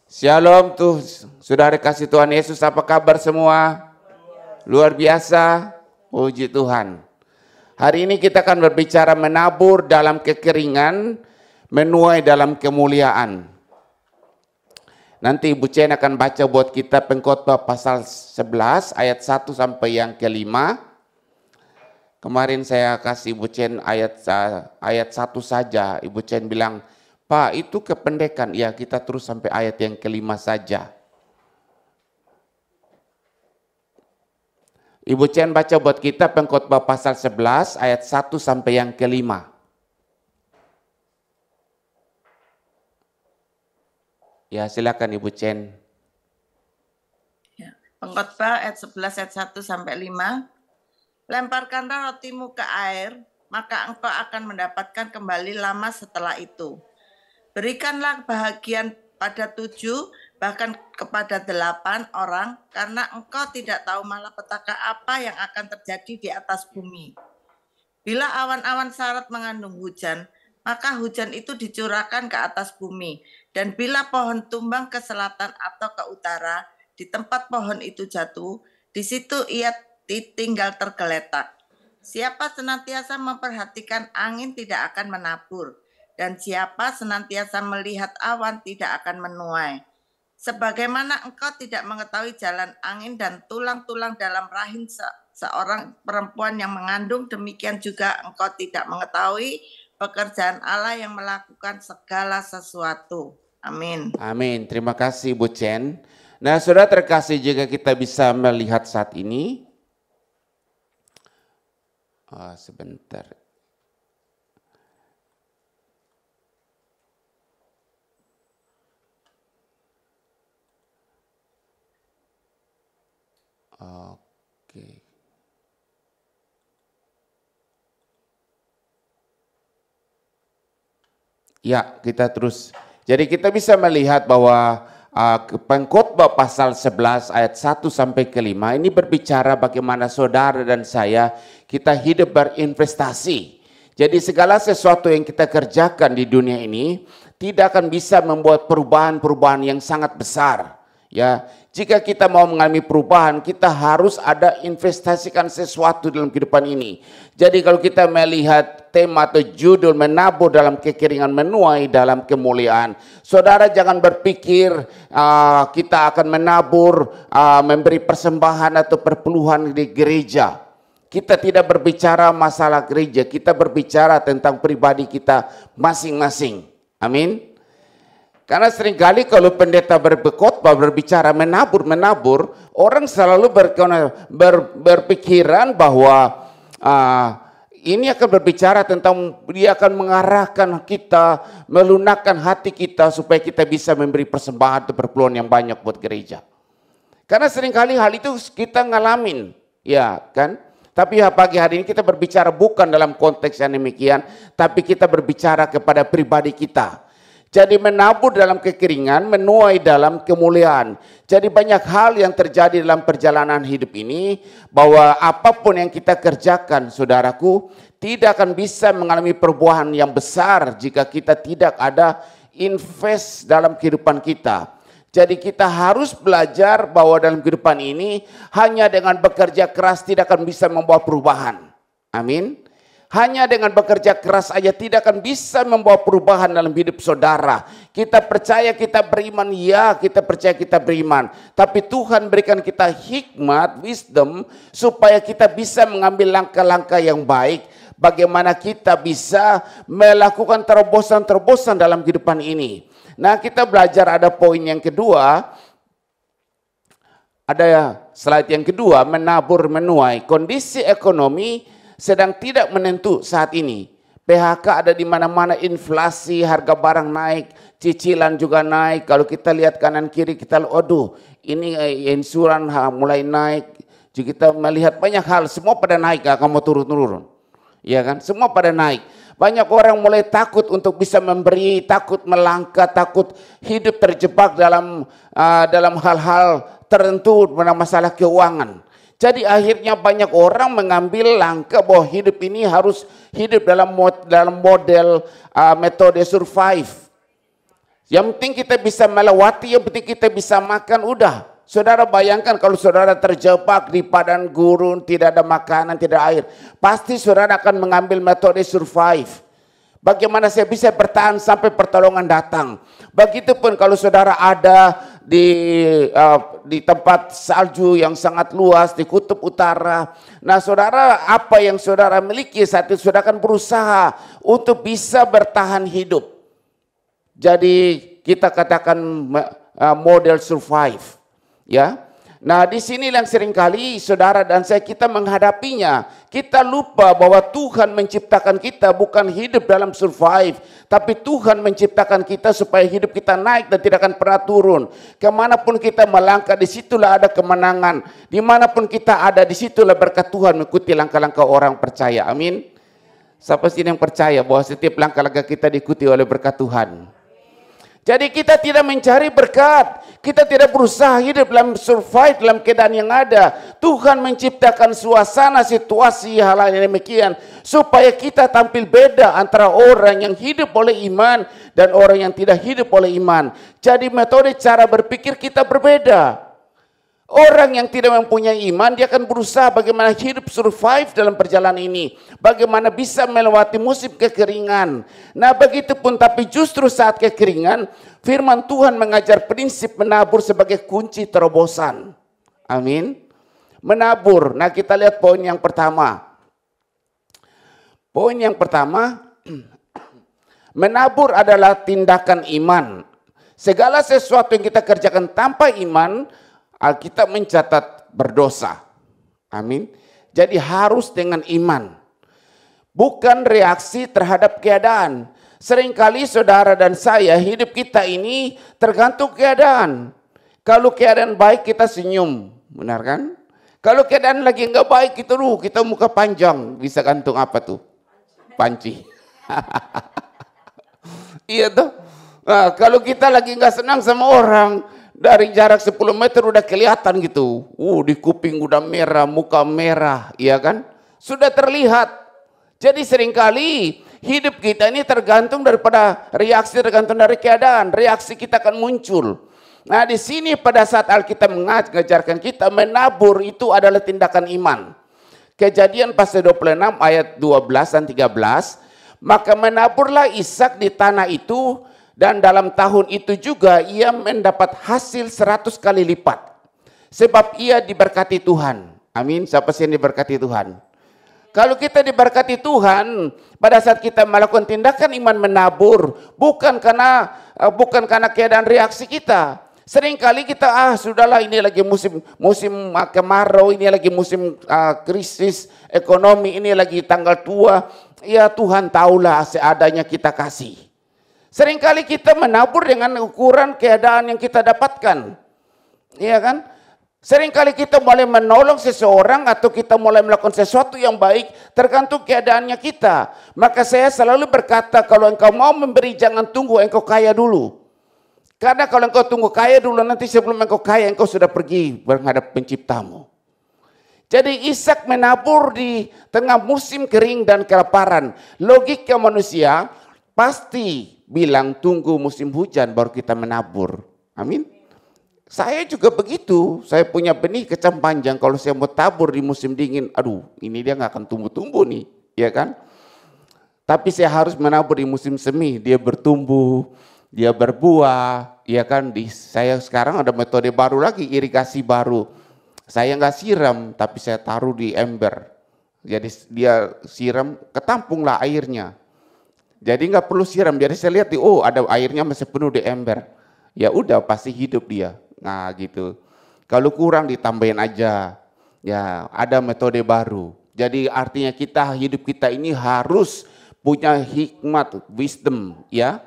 Shalom tuh, saudara kasih Tuhan Yesus, apa kabar semua? Luar biasa, puji Tuhan. Hari ini kita akan berbicara menabur dalam kekeringan, menuai dalam kemuliaan. Nanti Ibu Chen akan baca buat kita Pengkhotbah pasal 11 ayat 1 sampai yang ke-5. Kemarin saya kasih Ibu Chen ayat 1 saja. Ibu Chen bilang, Pak itu kependekan. Ya kita terus sampai ayat yang ke-5 saja. Ibu Chen baca buat kita Pengkhotbah pasal 11 ayat 1 sampai yang ke-5. Ya silakan Ibu Chen. Ya, Pengkhotbah ayat 11 ayat 1 sampai 5. Lemparkanlah rotimu ke air, maka engkau akan mendapatkan kembali lama setelah itu. Berikanlah bahagian pada 7, bahkan kepada 8 orang, karena engkau tidak tahu malapetaka apa yang akan terjadi di atas bumi. Bila awan-awan sarat mengandung hujan, maka hujan itu dicurahkan ke atas bumi. Dan bila pohon tumbang ke selatan atau ke utara, di tempat pohon itu jatuh, di situ ia tinggal tergeletak. Siapa senantiasa memperhatikan angin tidak akan menabur, dan siapa senantiasa melihat awan tidak akan menuai. Sebagaimana engkau tidak mengetahui jalan angin dan tulang-tulang dalam rahim seorang perempuan yang mengandung, demikian juga engkau tidak mengetahui pekerjaan Allah yang melakukan segala sesuatu. Amin. Amin. Terima kasih Bu Chen. Nah saudara terkasih, jika kita bisa melihat saat ini. Sebentar. Oke. Ya, kita terus. Jadi kita bisa melihat bahwa Pengkhotbah pasal 11 ayat 1 sampai ke-5 ini berbicara bagaimana saudara dan saya kita hidup berinvestasi. Jadi segala sesuatu yang kita kerjakan di dunia ini tidak akan bisa membuat perubahan-perubahan yang sangat besar. Ya, jika kita mau mengalami perubahan, kita harus ada investasikan sesuatu dalam kehidupan ini. Jadi kalau kita melihat tema atau judul menabur dalam kekeringan, menuai dalam kemuliaan, saudara jangan berpikir kita akan menabur, memberi persembahan atau perpuluhan di gereja. Kita tidak berbicara masalah gereja, kita berbicara tentang pribadi kita masing-masing. Amin. Karena seringkali kalau pendeta berkhotbah berbicara menabur, orang selalu berpikiran bahwa ini akan berbicara tentang dia akan mengarahkan kita, melunakkan hati kita supaya kita bisa memberi persembahan atau perpuluhan yang banyak buat gereja. Karena seringkali hal itu kita ngalamin, ya kan? Tapi pagi hari ini kita berbicara bukan dalam konteks yang demikian, tapi kita berbicara kepada pribadi kita. Jadi menabur dalam kekeringan, menuai dalam kemuliaan. Jadi banyak hal yang terjadi dalam perjalanan hidup ini, bahwa apapun yang kita kerjakan, saudaraku, tidak akan bisa mengalami perubahan yang besar jika kita tidak ada invest dalam kehidupan kita. Jadi kita harus belajar bahwa dalam kehidupan ini, hanya dengan bekerja keras tidak akan bisa membawa perubahan. Amin. Hanya dengan bekerja keras saja tidak akan bisa membawa perubahan dalam hidup saudara. Kita percaya kita beriman, ya kita percaya kita beriman. Tapi Tuhan berikan kita hikmat, wisdom, supaya kita bisa mengambil langkah-langkah yang baik. Bagaimana kita bisa melakukan terobosan-terobosan dalam kehidupan ini. Nah, kita belajar ada poin yang kedua. Ada slide yang kedua, menabur menuai. Kondisi ekonomi sedang tidak menentu saat ini. PHK ada di mana-mana, inflasi, harga barang naik, cicilan juga naik. Kalau kita lihat kanan kiri kita, aduh, ini insuran mulai naik. Jadi kita melihat banyak hal, semua pada naik, gak akan mau turun-turun. Ya kan? Semua pada naik. Banyak orang mulai takut untuk bisa memberi, takut melangkah, takut hidup terjebak dalam hal-hal tertentu pada masalah keuangan. Jadi akhirnya banyak orang mengambil langkah bahwa hidup ini harus hidup dalam model metode survive. Yang penting kita bisa melewati, yang penting kita bisa makan, udah. Saudara bayangkan kalau saudara terjebak di padang gurun, tidak ada makanan, tidak ada air. Pasti saudara akan mengambil metode survive. Bagaimana saya bisa bertahan sampai pertolongan datang. Begitupun kalau saudara ada di tempat salju yang sangat luas, di kutub utara. Nah saudara, apa yang saudara miliki saat itu, saudara akan berusaha untuk bisa bertahan hidup. Jadi kita katakan model survive. Ya. Nah di sini yang seringkali saudara dan saya kita menghadapinya. Kita lupa bahwa Tuhan menciptakan kita bukan hidup dalam survive. Tapi Tuhan menciptakan kita supaya hidup kita naik dan tidak akan pernah turun. Kemanapun kita melangkah, disitulah ada kemenangan. Dimanapun kita ada, disitulah berkat Tuhan mengikuti langkah-langkah orang percaya. Amin. Siapa sih yang percaya bahwa setiap langkah-langkah kita diikuti oleh berkat Tuhan? Jadi kita tidak mencari berkat, kita tidak berusaha hidup dalam survive dalam keadaan yang ada. Tuhan menciptakan suasana, situasi, hal-hal yang demikian supaya kita tampil beda antara orang yang hidup oleh iman dan orang yang tidak hidup oleh iman. Jadi metode cara berpikir kita berbeda. Orang yang tidak mempunyai iman, dia akan berusaha bagaimana hidup survive dalam perjalanan ini. Bagaimana bisa melewati musim kekeringan. Nah begitupun, tapi justru saat kekeringan, firman Tuhan mengajar prinsip menabur sebagai kunci terobosan. Amin. Menabur. Nah kita lihat poin yang pertama. Poin yang pertama, menabur adalah tindakan iman. Segala sesuatu yang kita kerjakan tanpa iman, Alkitab mencatat berdosa. Amin. Jadi harus dengan iman. Bukan reaksi terhadap keadaan. Seringkali saudara dan saya, hidup kita ini tergantung keadaan. Kalau keadaan baik kita senyum. Benar kan? Kalau keadaan lagi enggak baik kita muka panjang. Bisa gantung apa tuh? Panci. Iya tuh. Nah, kalau kita lagi enggak senang sama orang, dari jarak 10 meter udah kelihatan gitu. Di kuping udah merah, muka merah, iya kan? Sudah terlihat. Jadi seringkali hidup kita ini tergantung daripada reaksi, tergantung dari keadaan. Reaksi kita akan muncul. Nah di sini pada saat Alkitab mengajarkan kita menabur itu adalah tindakan iman. Kejadian pasal 26 ayat 12 dan 13. Maka menaburlah Ishak di tanah itu, dan dalam tahun itu juga ia mendapat hasil 100 kali lipat. Sebab ia diberkati Tuhan. Amin. Siapa sih yang diberkati Tuhan? Kalau kita diberkati Tuhan, pada saat kita melakukan tindakan iman menabur, bukan karena keadaan reaksi kita. Seringkali kita sudahlah, ini lagi musim kemarau, ini lagi musim krisis ekonomi, ini lagi tanggal tua. Ya Tuhan tahulah seadanya kita kasih. Seringkali kita menabur dengan ukuran keadaan yang kita dapatkan. Iya kan? Seringkali kita mulai menolong seseorang atau kita mulai melakukan sesuatu yang baik tergantung keadaannya kita. Maka saya selalu berkata, kalau engkau mau memberi jangan tunggu engkau kaya dulu. Karena kalau engkau tunggu kaya dulu, nanti sebelum engkau kaya engkau sudah pergi menghadap penciptamu. Jadi Ishak menabur di tengah musim kering dan kelaparan. Logika manusia pasti bilang tunggu musim hujan baru kita menabur. Amin. Saya juga begitu, saya punya benih kecam panjang, kalau saya mau tabur di musim dingin, aduh ini dia nggak akan tumbuh-tumbuh nih, ya kan? Tapi saya harus menabur di musim semi, dia bertumbuh, dia berbuah, ya kan? Saya sekarang ada metode baru lagi, irigasi baru. Saya nggak siram, tapi saya taruh di ember. Jadi dia siram, ketampunglah airnya. Jadi nggak perlu siram, jadi saya lihat, oh ada airnya masih penuh di ember. Ya udah pasti hidup dia. Nah gitu. Kalau kurang ditambahin aja. Ya ada metode baru. Jadi artinya hidup kita ini harus punya hikmat, wisdom, ya.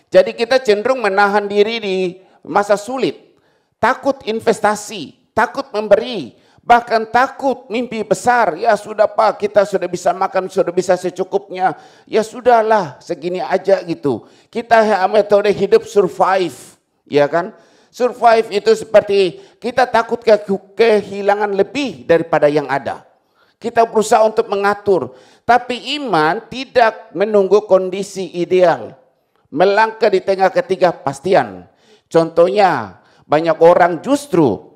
Jadi kita cenderung menahan diri di masa sulit. Takut investasi, takut memberi, bahkan takut mimpi besar. Ya sudah Pak, kita sudah bisa makan, sudah bisa secukupnya. Ya sudahlah, segini aja gitu. Kita metode hidup survive, ya kan? Survive itu seperti kita takut kehilangan lebih daripada yang ada. Kita berusaha untuk mengatur. Tapi iman tidak menunggu kondisi ideal. Melangkah di tengah ketidakpastian. Contohnya, banyak orang justru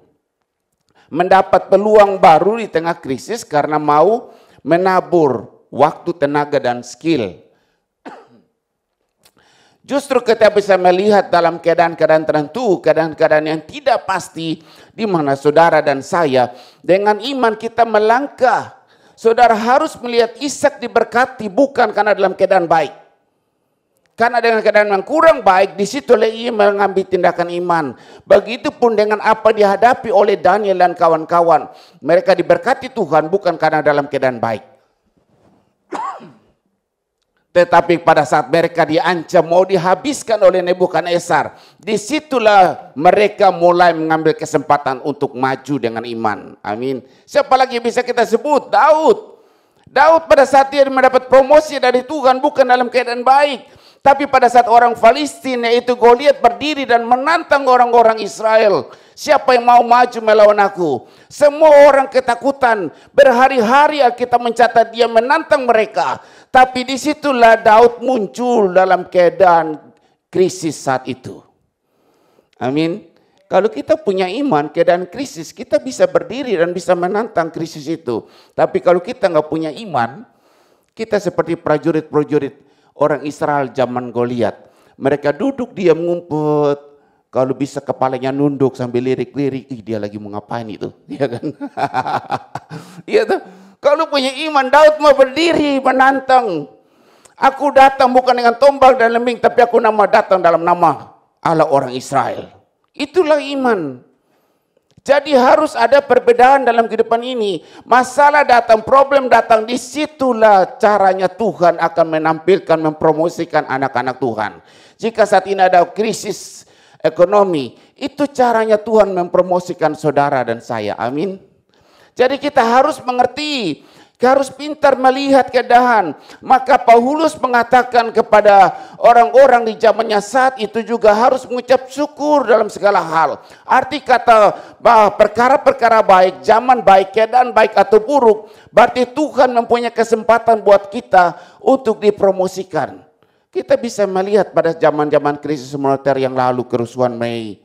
mendapat peluang baru di tengah krisis karena mau menabur waktu, tenaga, dan skill. Justru kita bisa melihat dalam keadaan-keadaan tertentu, keadaan-keadaan yang tidak pasti, di mana saudara dan saya dengan iman kita melangkah. Saudara harus melihat Ishak diberkati bukan karena dalam keadaan baik. Karena dengan keadaan yang kurang baik, disitulah ia mengambil tindakan iman. Begitupun dengan apa dihadapi oleh Daniel dan kawan-kawan. Mereka diberkati Tuhan bukan karena dalam keadaan baik. Tetapi pada saat mereka diancam mau dihabiskan oleh Nebukadnezar, disitulah mereka mulai mengambil kesempatan untuk maju dengan iman. Amin. Siapa lagi bisa kita sebut? Daud. Daud pada saat dia mendapat promosi dari Tuhan bukan dalam keadaan baik. Tapi pada saat orang Palestina yaitu Goliat berdiri dan menantang orang-orang Israel. Siapa yang mau maju melawan aku? Semua orang ketakutan. Berhari-hari kita mencatat dia menantang mereka. Tapi disitulah Daud muncul dalam keadaan krisis saat itu. Amin. Kalau kita punya iman, keadaan krisis, kita bisa berdiri dan bisa menantang krisis itu. Tapi kalau kita nggak punya iman, kita seperti prajurit-prajurit orang Israel zaman Goliat. Mereka duduk diam ngumpet. Kalau bisa kepalanya nunduk sambil lirik-lirik, dia lagi mau ngapain itu, ya kan? Iya tuh. Kalau punya iman, Daud mau berdiri menantang. Aku datang bukan dengan tombak dan lembing, tapi aku datang dalam nama Allah orang Israel. Itulah iman. Jadi harus ada perbedaan dalam kehidupan ini. Masalah datang, problem datang, disitulah caranya Tuhan akan menampilkan, mempromosikan anak-anak Tuhan. Jika saat ini ada krisis ekonomi, itu caranya Tuhan mempromosikan saudara dan saya. Amin. Jadi kita harus mengerti, harus pintar melihat keadaan. Maka Paulus mengatakan kepada orang-orang di zamannya saat itu juga harus mengucap syukur dalam segala hal. Arti kata bahwa perkara-perkara baik, zaman baik, keadaan baik atau buruk, berarti Tuhan mempunyai kesempatan buat kita untuk dipromosikan. Kita bisa melihat pada zaman-zaman krisis moneter yang lalu, kerusuhan Mei.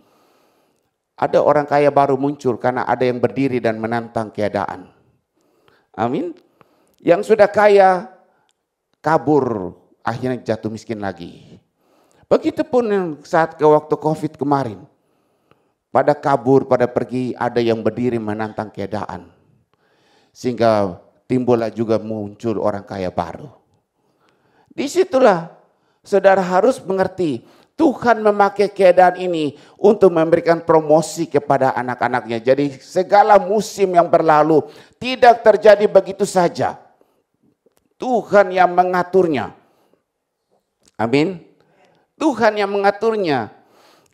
Ada orang kaya baru muncul karena ada yang berdiri dan menantang keadaan. Amin. Yang sudah kaya kabur, akhirnya jatuh miskin lagi. Begitupun saat waktu COVID kemarin. Pada kabur, pada pergi, ada yang berdiri menantang keadaan. Sehingga timbullah juga muncul orang kaya baru. Disitulah saudara harus mengerti, Tuhan memakai keadaan ini untuk memberikan promosi kepada anak-anaknya. Jadi segala musim yang berlalu tidak terjadi begitu saja. Tuhan yang mengaturnya. Amin. Tuhan yang mengaturnya.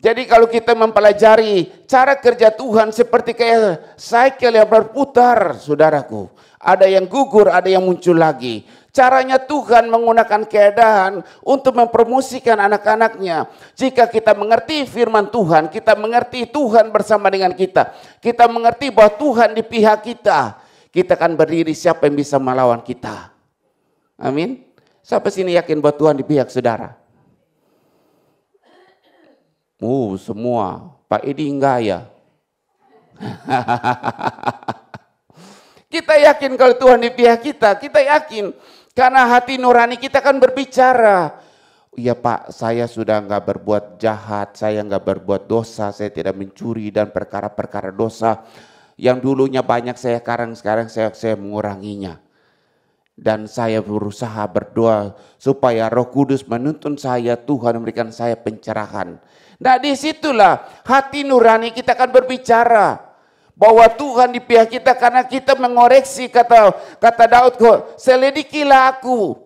Jadi kalau kita mempelajari cara kerja Tuhan seperti kayak cycle yang berputar, saudaraku. Ada yang gugur, ada yang muncul lagi. Caranya Tuhan menggunakan keadaan untuk mempromosikan anak-anaknya. Jika kita mengerti firman Tuhan, kita mengerti Tuhan bersama dengan kita. Kita mengerti bahwa Tuhan di pihak kita. Kita akan berdiri, siapa yang bisa melawan kita. Amin. Siapa sini yakin bahwa Tuhan di pihak saudara? Semua. Pak Edi enggak ya? Kita yakin kalau Tuhan di pihak kita. Kita yakin. Karena hati nurani kita kan berbicara. Iya Pak, saya sudah enggak berbuat jahat. Saya enggak berbuat dosa. Saya tidak mencuri dan perkara-perkara dosa. Yang dulunya banyak sekarang saya menguranginya. Dan saya berusaha berdoa supaya Roh Kudus menuntun saya, Tuhan memberikan saya pencerahan. Nah disitulah hati nurani kita akan berbicara bahwa Tuhan di pihak kita karena kita mengoreksi kata Daud, selidikilah aku.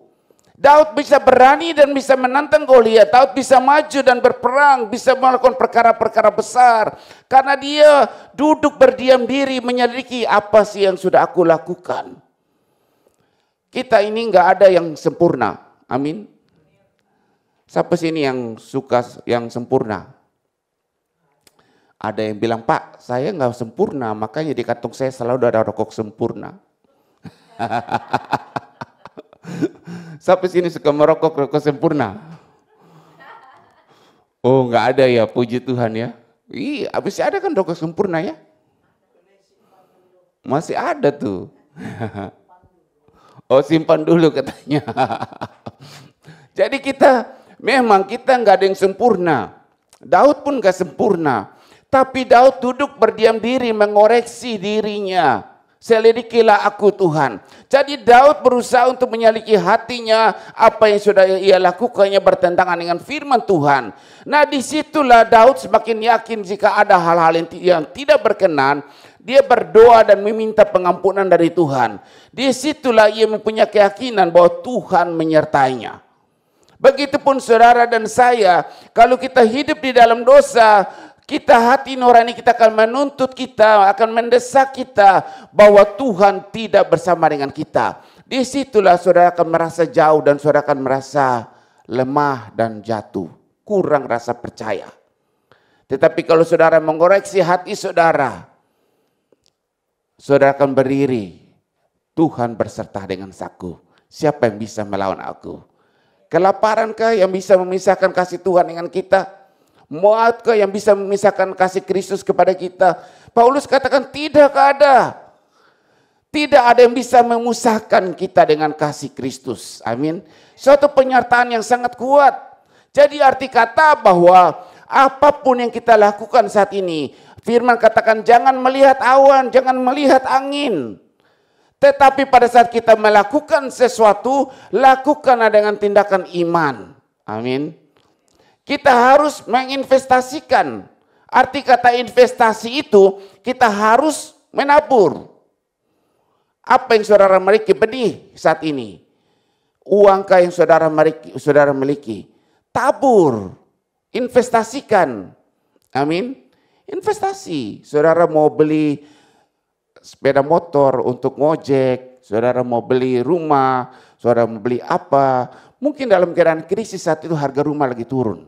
Daud bisa berani dan bisa menantang Goliat. Daud bisa maju dan berperang, bisa melakukan perkara-perkara besar karena dia duduk berdiam diri menyelidiki apa sih yang sudah aku lakukan. Kita ini nggak ada yang sempurna, amin. Siapa sini yang suka yang sempurna? Ada yang bilang, Pak, saya nggak sempurna, makanya di kantong saya selalu ada rokok sempurna. Siapa sini suka merokok rokok sempurna? Oh, nggak ada ya, puji Tuhan ya. Ih, habis ada kan rokok sempurna ya? Masih ada tuh. Oh, simpan dulu katanya. Jadi memang kita nggak ada yang sempurna. Daud pun nggak sempurna. Tapi Daud duduk berdiam diri mengoreksi dirinya. Selidikilah aku Tuhan. Jadi Daud berusaha untuk menyelidiki hatinya. Apa yang sudah ia lakukannya bertentangan dengan firman Tuhan. Nah disitulah Daud semakin yakin jika ada hal-hal yang tidak berkenan. Dia berdoa dan meminta pengampunan dari Tuhan. Disitulah ia mempunyai keyakinan bahwa Tuhan menyertainya. Begitupun saudara dan saya, kalau kita hidup di dalam dosa, kita hati nurani kita akan menuntut kita, akan mendesak kita bahwa Tuhan tidak bersama dengan kita. Disitulah saudara akan merasa jauh dan saudara akan merasa lemah dan jatuh, kurang rasa percaya. Tetapi kalau saudara mengoreksi hati saudara, saudara akan berdiri, Tuhan berserta dengan aku. Siapa yang bisa melawan aku? Kelaparankah yang bisa memisahkan kasih Tuhan dengan kita? Muatkah yang bisa memisahkan kasih Kristus kepada kita? Paulus katakan tidak ada. Tidak ada yang bisa memisahkan kita dengan kasih Kristus. Amin. Suatu penyertaan yang sangat kuat. Jadi arti kata bahwa apapun yang kita lakukan saat ini, firman katakan jangan melihat awan, jangan melihat angin. Tetapi pada saat kita melakukan sesuatu, lakukanlah dengan tindakan iman. Amin. Kita harus menginvestasikan. Arti kata investasi itu, kita harus menabur. Apa yang saudara miliki? Benih saat ini. Uangkah yang saudara miliki? Tabur. Investasikan. Amin. Investasi. Saudara mau beli sepeda motor untuk ngojek, saudara mau beli rumah, saudara mau beli apa, mungkin dalam keadaan krisis saat itu harga rumah lagi turun.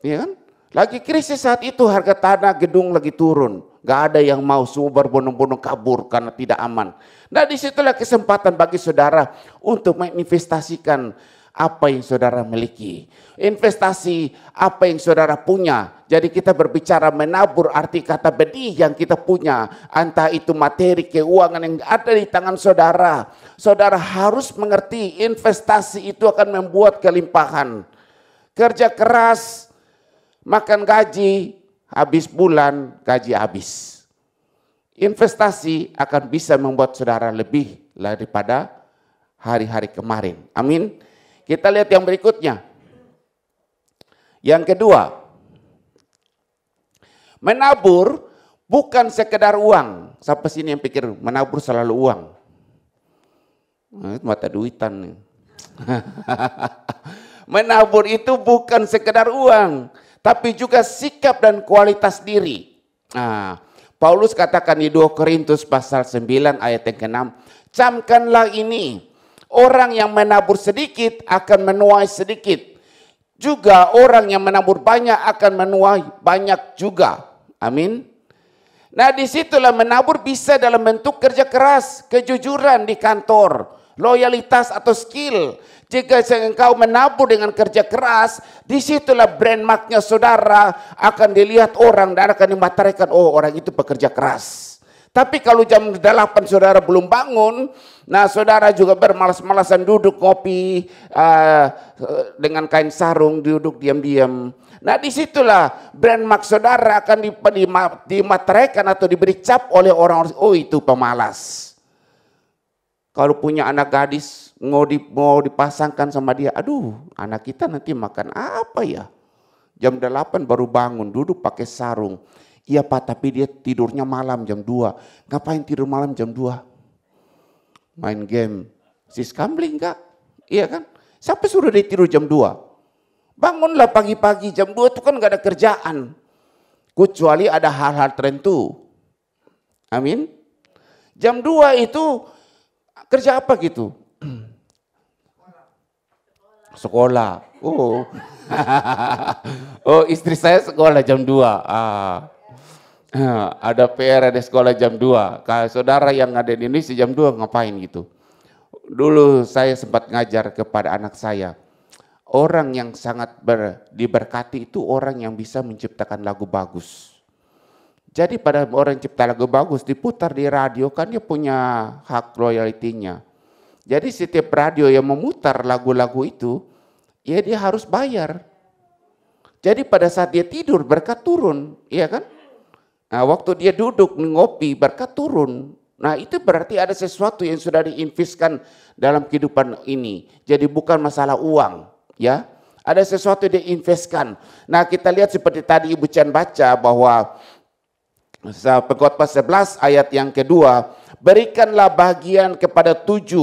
Iya kan? Lagi krisis saat itu harga tanah gedung lagi turun. Gak ada yang mau, semua berbondong-bondong kabur karena tidak aman. Nah disitulah kesempatan bagi saudara untuk menginvestasikan apa yang saudara miliki. Investasi apa yang saudara punya. Jadi kita berbicara menabur, arti kata benih yang kita punya. Entah itu materi, keuangan yang ada di tangan saudara. Saudara harus mengerti investasi itu akan membuat kelimpahan. Kerja keras, makan gaji, habis bulan gaji habis. Investasi akan bisa membuat saudara lebih daripada hari-hari kemarin. Amin. Kita lihat yang berikutnya. Yang kedua, menabur bukan sekedar uang. Siapa sini yang pikir menabur selalu uang? Nah, itu mata duitan nih. Menabur itu bukan sekedar uang, tapi juga sikap dan kualitas diri. Nah, Paulus katakan di 2 Korintus pasal 9 ayat yang ke-6, camkanlah ini, orang yang menabur sedikit akan menuai sedikit. Juga orang yang menabur banyak akan menuai banyak juga. Amin. Nah, disitulah menabur bisa dalam bentuk kerja keras, kejujuran di kantor, loyalitas atau skill. Jika engkau menabur dengan kerja keras, disitulah brand marknya saudara akan dilihat orang dan akan dimateraikan, oh orang itu pekerja keras. Tapi kalau jam 8 saudara belum bangun, nah saudara juga bermalas-malasan duduk ngopi dengan kain sarung, duduk diam-diam. Nah disitulah brand mark saudara akan dimateraikan atau diberi cap oleh orang-orang, oh itu pemalas. Kalau punya anak gadis mau dipasangkan sama dia, aduh anak kita nanti makan apa ya? Jam 8 baru bangun, duduk pakai sarung. Iya Pak, tapi dia tidurnya malam jam 2. Ngapain tidur malam jam 2? Main game. Sis kambling enggak? Iya kan? Siapa suruh dia tidur jam 2? Bangunlah pagi-pagi jam 2 itu kan enggak ada kerjaan. Kecuali ada hal-hal tertentu. Amin. Jam 2 itu kerja apa gitu? Sekolah. Oh. Oh, istri saya sekolah jam 2. Ada PR ada sekolah jam 2. Kalau saudara yang ada di Indonesia jam 2 ngapain gitu? Dulu saya sempat ngajar kepada anak saya. Orang yang sangat diberkati itu orang yang bisa menciptakan lagu bagus. Jadi pada orang cipta lagu bagus diputar di radio kan dia punya hak royaltinya. Jadi setiap radio yang memutar lagu-lagu itu, ya dia harus bayar. Jadi pada saat dia tidur berkat turun, iya kan? Nah, waktu dia duduk ngopi berkat turun. Nah itu berarti ada sesuatu yang sudah diinvestkan dalam kehidupan ini. Jadi bukan masalah uang, ya. Ada sesuatu yang diinvestkan. Nah kita lihat seperti tadi Ibu Chan baca bahwa Pengkhotbah 11 ayat yang kedua, berikanlah bagian kepada 7,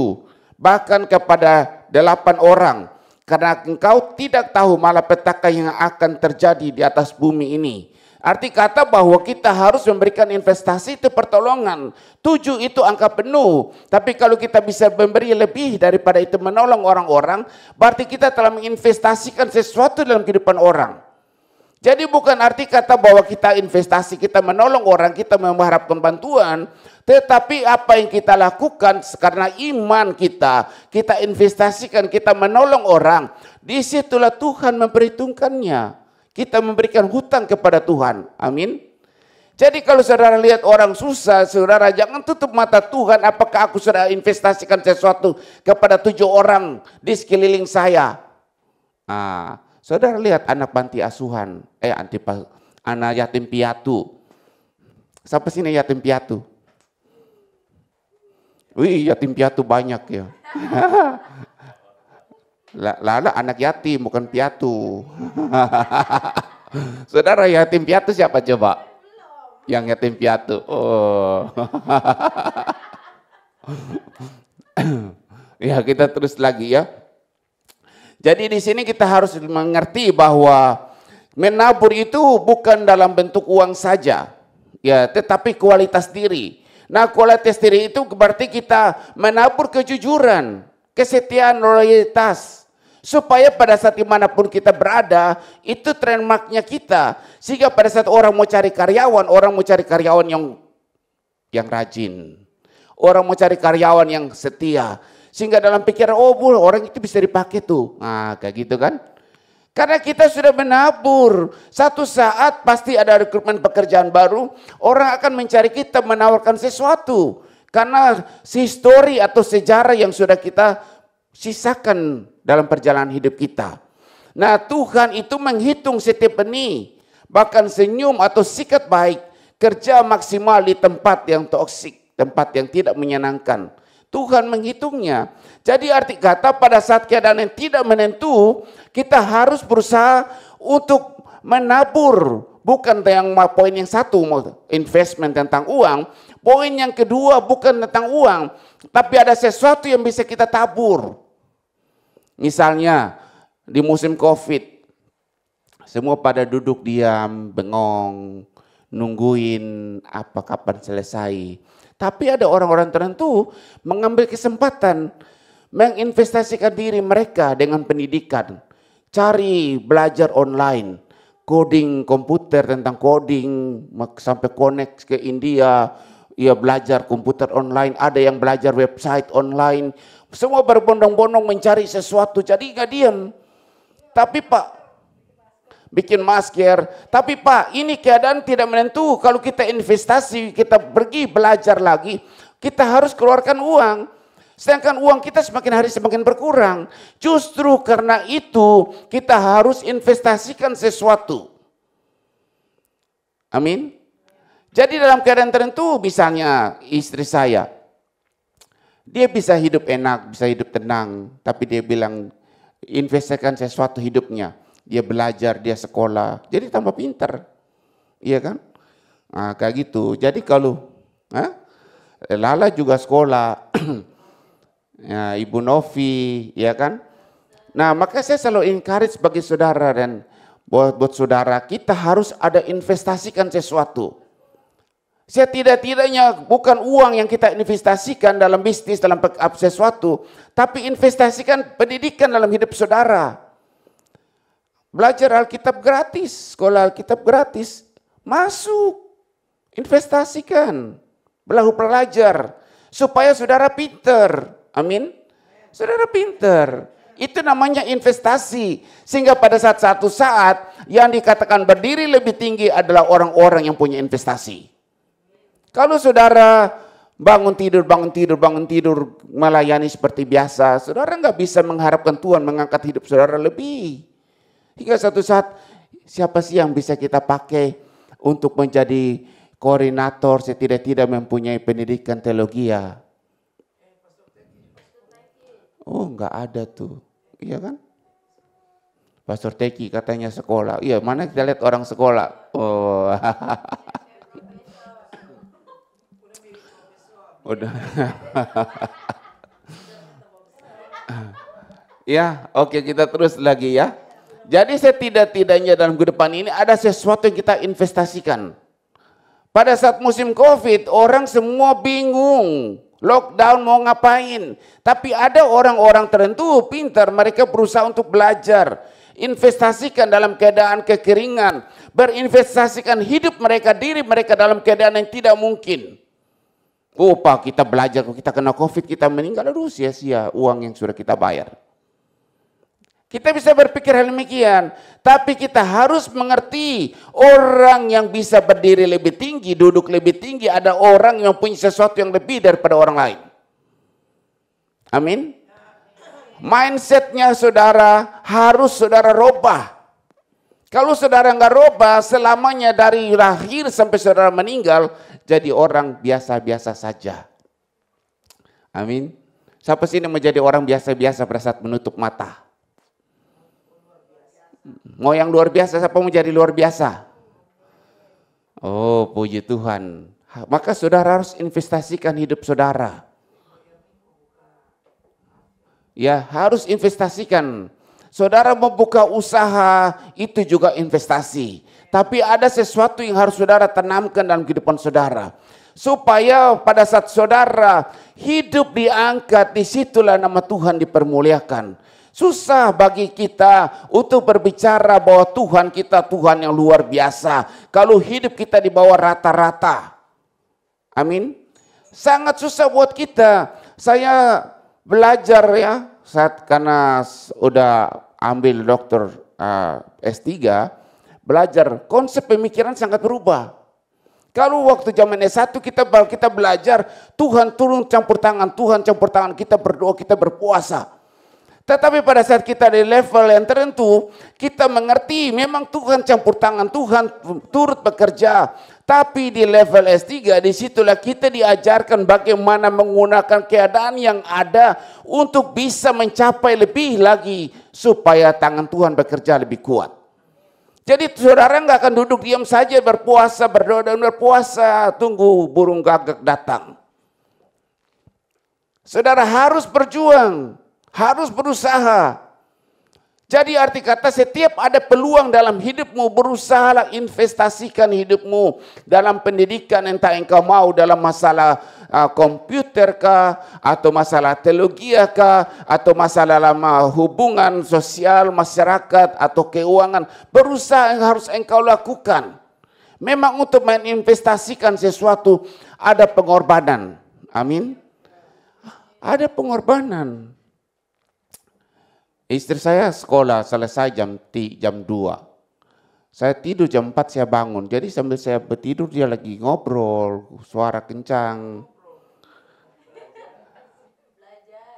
bahkan kepada 8 orang. Karena engkau tidak tahu malapetaka yang akan terjadi di atas bumi ini. Arti kata bahwa kita harus memberikan investasi itu pertolongan. 7 itu angka penuh. Tapi kalau kita bisa memberi lebih daripada itu menolong orang-orang, berarti kita telah menginvestasikan sesuatu dalam kehidupan orang. Jadi bukan arti kata bahwa kita investasi, kita menolong orang, kita mengharapkan bantuan. Tetapi apa yang kita lakukan karena iman kita investasikan, kita menolong orang. Disitulah Tuhan memperhitungkannya. Kita memberikan hutang kepada Tuhan. Amin. Jadi kalau saudara lihat orang susah, saudara jangan tutup mata Tuhan. Apakah aku sudah investasikan sesuatu kepada 7 orang di sekeliling saya? Nah, saudara lihat anak panti asuhan, anak yatim piatu. Siapa sini yatim piatu? Wih, yatim piatu banyak ya. Lala anak yatim bukan piatu. Saudara yatim piatu siapa coba? Yang yatim piatu. Oh. Ya kita terus lagi ya. Jadi di sini kita harus mengerti bahwa menabur itu bukan dalam bentuk uang saja, ya, tetapi kualitas diri. Nah, kualitas diri itu berarti kita menabur kejujuran, kesetiaan, loyalitas, supaya pada saat dimanapun kita berada itu trademarknya kita. Sehingga pada saat orang mau cari karyawan yang rajin, orang mau cari karyawan yang setia. Sehingga dalam pikiran, oh orang itu bisa dipakai tuh. Nah kayak gitu kan. Karena kita sudah menabur. Satu saat pasti ada rekrutmen pekerjaan baru. Orang akan mencari kita menawarkan sesuatu. Karena histori atau sejarah yang sudah kita sisakan dalam perjalanan hidup kita. Nah Tuhan itu menghitung setiap benih. Bahkan senyum atau sikat baik. Kerja maksimal di tempat yang toksik. Tempat yang tidak menyenangkan. Tuhan menghitungnya. Jadi arti kata pada saat keadaan yang tidak menentu, kita harus berusaha untuk menabur. Bukan yang poin yang satu, investment tentang uang. Poin yang kedua bukan tentang uang, tapi ada sesuatu yang bisa kita tabur. Misalnya di musim COVID, semua pada duduk diam, bengong, nungguin apa kapan selesai. Tapi ada orang-orang tertentu mengambil kesempatan menginvestasikan diri mereka dengan pendidikan. Cari belajar online. Coding komputer, tentang coding, sampai connect ke India, ya belajar komputer online, ada yang belajar website online, semua berbondong-bondong mencari sesuatu, jadi nggak diam. Tapi Pak, bikin masker, tapi Pak, ini keadaan tidak menentu, kalau kita investasi, kita pergi belajar lagi, kita harus keluarkan uang. Sedangkan uang kita semakin hari semakin berkurang. Justru karena itu kita harus investasikan sesuatu. Amin. Jadi dalam keadaan tertentu, misalnya istri saya, dia bisa hidup enak, bisa hidup tenang, tapi dia bilang investasikan sesuatu hidupnya. Dia belajar, dia sekolah, jadi tambah pintar. Iya kan? Nah, kayak gitu. Jadi kalau Lala juga sekolah, ya, Ibu Novi, ya kan? Nah, maka saya selalu encourage bagi saudara dan buat saudara, kita harus ada investasikan sesuatu. Setidak-tidaknya bukan uang yang kita investasikan dalam bisnis, dalam sesuatu, tapi investasikan pendidikan dalam hidup saudara. Belajar Alkitab gratis, sekolah Alkitab gratis, masuk, investasikan, belajar, supaya saudara pinter. Amin. Saudara pinter. Itu namanya investasi. Sehingga pada satu saat yang dikatakan berdiri lebih tinggi adalah orang-orang yang punya investasi. Kalau saudara bangun tidur melayani seperti biasa, saudara nggak bisa mengharapkan Tuhan mengangkat hidup saudara lebih. Hingga satu saat, siapa sih yang bisa kita pakai untuk menjadi koordinator setidak-tidak mempunyai pendidikan teologi ya? Oh, nggak ada tuh, iya kan? Pastor Teki katanya sekolah. Iya, mana kita lihat orang sekolah? Oh, udah. Ya, oke, kita terus lagi ya. Jadi setidak-tidaknya dalam kehidupan ini ada sesuatu yang kita investasikan. Pada saat musim COVID, orang semua bingung. Lockdown mau ngapain? Tapi ada orang-orang tertentu pintar, mereka berusaha untuk belajar, investasikan dalam keadaan kekeringan, berinvestasikan hidup mereka, diri mereka dalam keadaan yang tidak mungkin. Oh Pak, kita belajar, kalau kita kena COVID, kita meninggal, aduh sia-sia uang yang sudah kita bayar. Kita bisa berpikir hal demikian, tapi kita harus mengerti orang yang bisa berdiri lebih tinggi, duduk lebih tinggi, ada orang yang punya sesuatu yang lebih daripada orang lain. Amin. Mindsetnya saudara harus saudara robah. Kalau saudara nggak robah, selamanya dari lahir sampai saudara meninggal, jadi orang biasa-biasa saja. Amin. Siapa sih yang menjadi orang biasa-biasa pada saat menutup mata? Mau yang luar biasa, siapa mau jadi luar biasa? Oh, puji Tuhan. Maka saudara harus investasikan hidup saudara. Ya, harus investasikan. Saudara membuka usaha, itu juga investasi. Tapi ada sesuatu yang harus saudara tanamkan dalam kehidupan saudara. Supaya pada saat saudara hidup diangkat, disitulah nama Tuhan dipermuliakan. Susah bagi kita untuk berbicara bahwa Tuhan kita Tuhan yang luar biasa. Kalau hidup kita di bawah rata-rata. Amin. Sangat susah buat kita. Saya belajar ya, karena udah ambil dokter S3, belajar konsep pemikiran sangat berubah. Kalau waktu zaman S1 kita belajar, Tuhan turun campur tangan, Tuhan campur tangan, kita berdoa, kita berpuasa. Tetapi pada saat kita di level yang tertentu, kita mengerti memang Tuhan campur tangan, Tuhan turut bekerja. Tapi di level S3, disitulah kita diajarkan bagaimana menggunakan keadaan yang ada untuk bisa mencapai lebih lagi supaya tangan Tuhan bekerja lebih kuat. Jadi saudara nggak akan duduk diam saja berpuasa, berdoa dan berpuasa, tunggu burung gagak datang. Saudara harus berjuang, harus berusaha. Jadi arti kata setiap ada peluang dalam hidupmu, berusahalah investasikan hidupmu dalam pendidikan, entah engkau mau dalam masalah komputer kah, atau masalah teologi kah, atau masalah hubungan sosial masyarakat atau keuangan. Berusaha yang harus engkau lakukan. Memang untuk menginvestasikan sesuatu ada pengorbanan. Amin. Ada pengorbanan. Istri saya sekolah selesai jam 2. Saya tidur jam 4 saya bangun. Jadi sambil saya bertidur dia lagi ngobrol, suara kencang.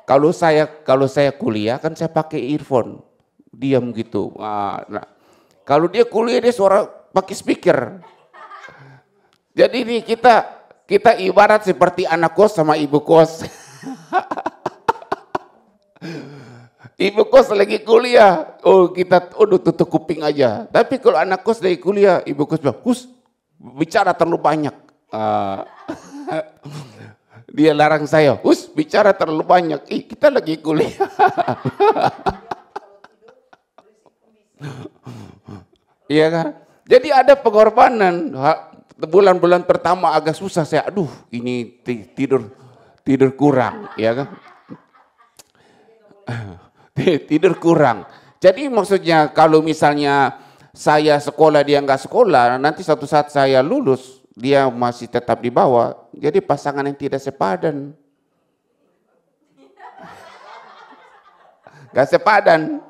Kalau saya kuliah kan saya pakai earphone, diam gitu. Nah, kalau dia kuliah dia suara pakai speaker. Jadi ini kita ibarat seperti anak kos sama ibu kos. Ibu kos lagi kuliah, kita tutup kuping aja. Tapi kalau anak kos lagi kuliah, ibu kos bilang, bicara terlalu banyak. Dia larang saya, bicara terlalu banyak. Kita lagi kuliah. Iya kan? Jadi ada pengorbanan. Bulan-bulan pertama agak susah saya, ini tidur kurang, ya kan? Tidur kurang. Jadi maksudnya kalau misalnya saya sekolah dia nggak sekolah, nanti suatu saat saya lulus dia masih tetap di bawah. Jadi pasangan yang tidak sepadan. Gak sepadan.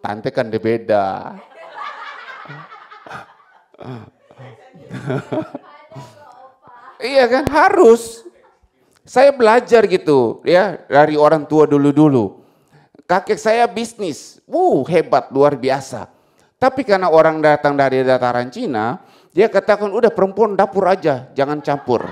Tante kan dia beda. Iya kan, harus. Saya belajar gitu ya dari orang tua dulu. Kakek saya bisnis, hebat luar biasa. Tapi karena orang datang dari dataran Cina, dia katakan udah perempuan dapur aja, jangan campur.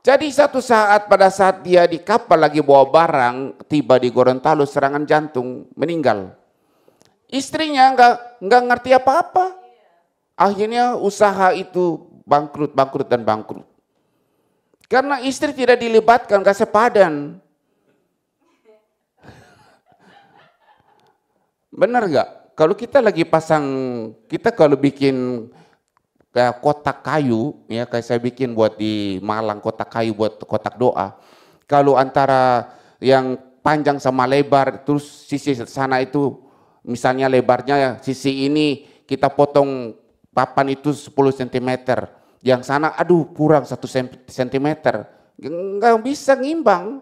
Jadi satu saat pada saat dia di kapal lagi bawa barang, tiba di Gorontalo serangan jantung, meninggal. Istrinya nggak ngerti apa-apa. Akhirnya usaha itu bangkrut. Karena istri tidak dilibatkan, gak sepadan. Benar gak? Kalau kita lagi kalau bikin kayak kotak kayu, ya kayak saya bikin buat di Malang kotak kayu buat kotak doa. Kalau antara yang panjang sama lebar, terus sisi sana itu, misalnya lebarnya sisi ini kita potong papan itu 10 cm. Yang sana kurang 1 cm. Nggak bisa ngimbang.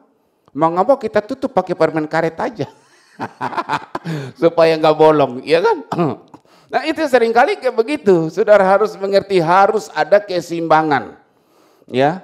Mau nggak mau kita tutup pakai permen karet aja. Supaya nggak bolong, ya kan? Nah itu seringkali kayak begitu. Saudara harus mengerti, harus ada keseimbangan. Ya.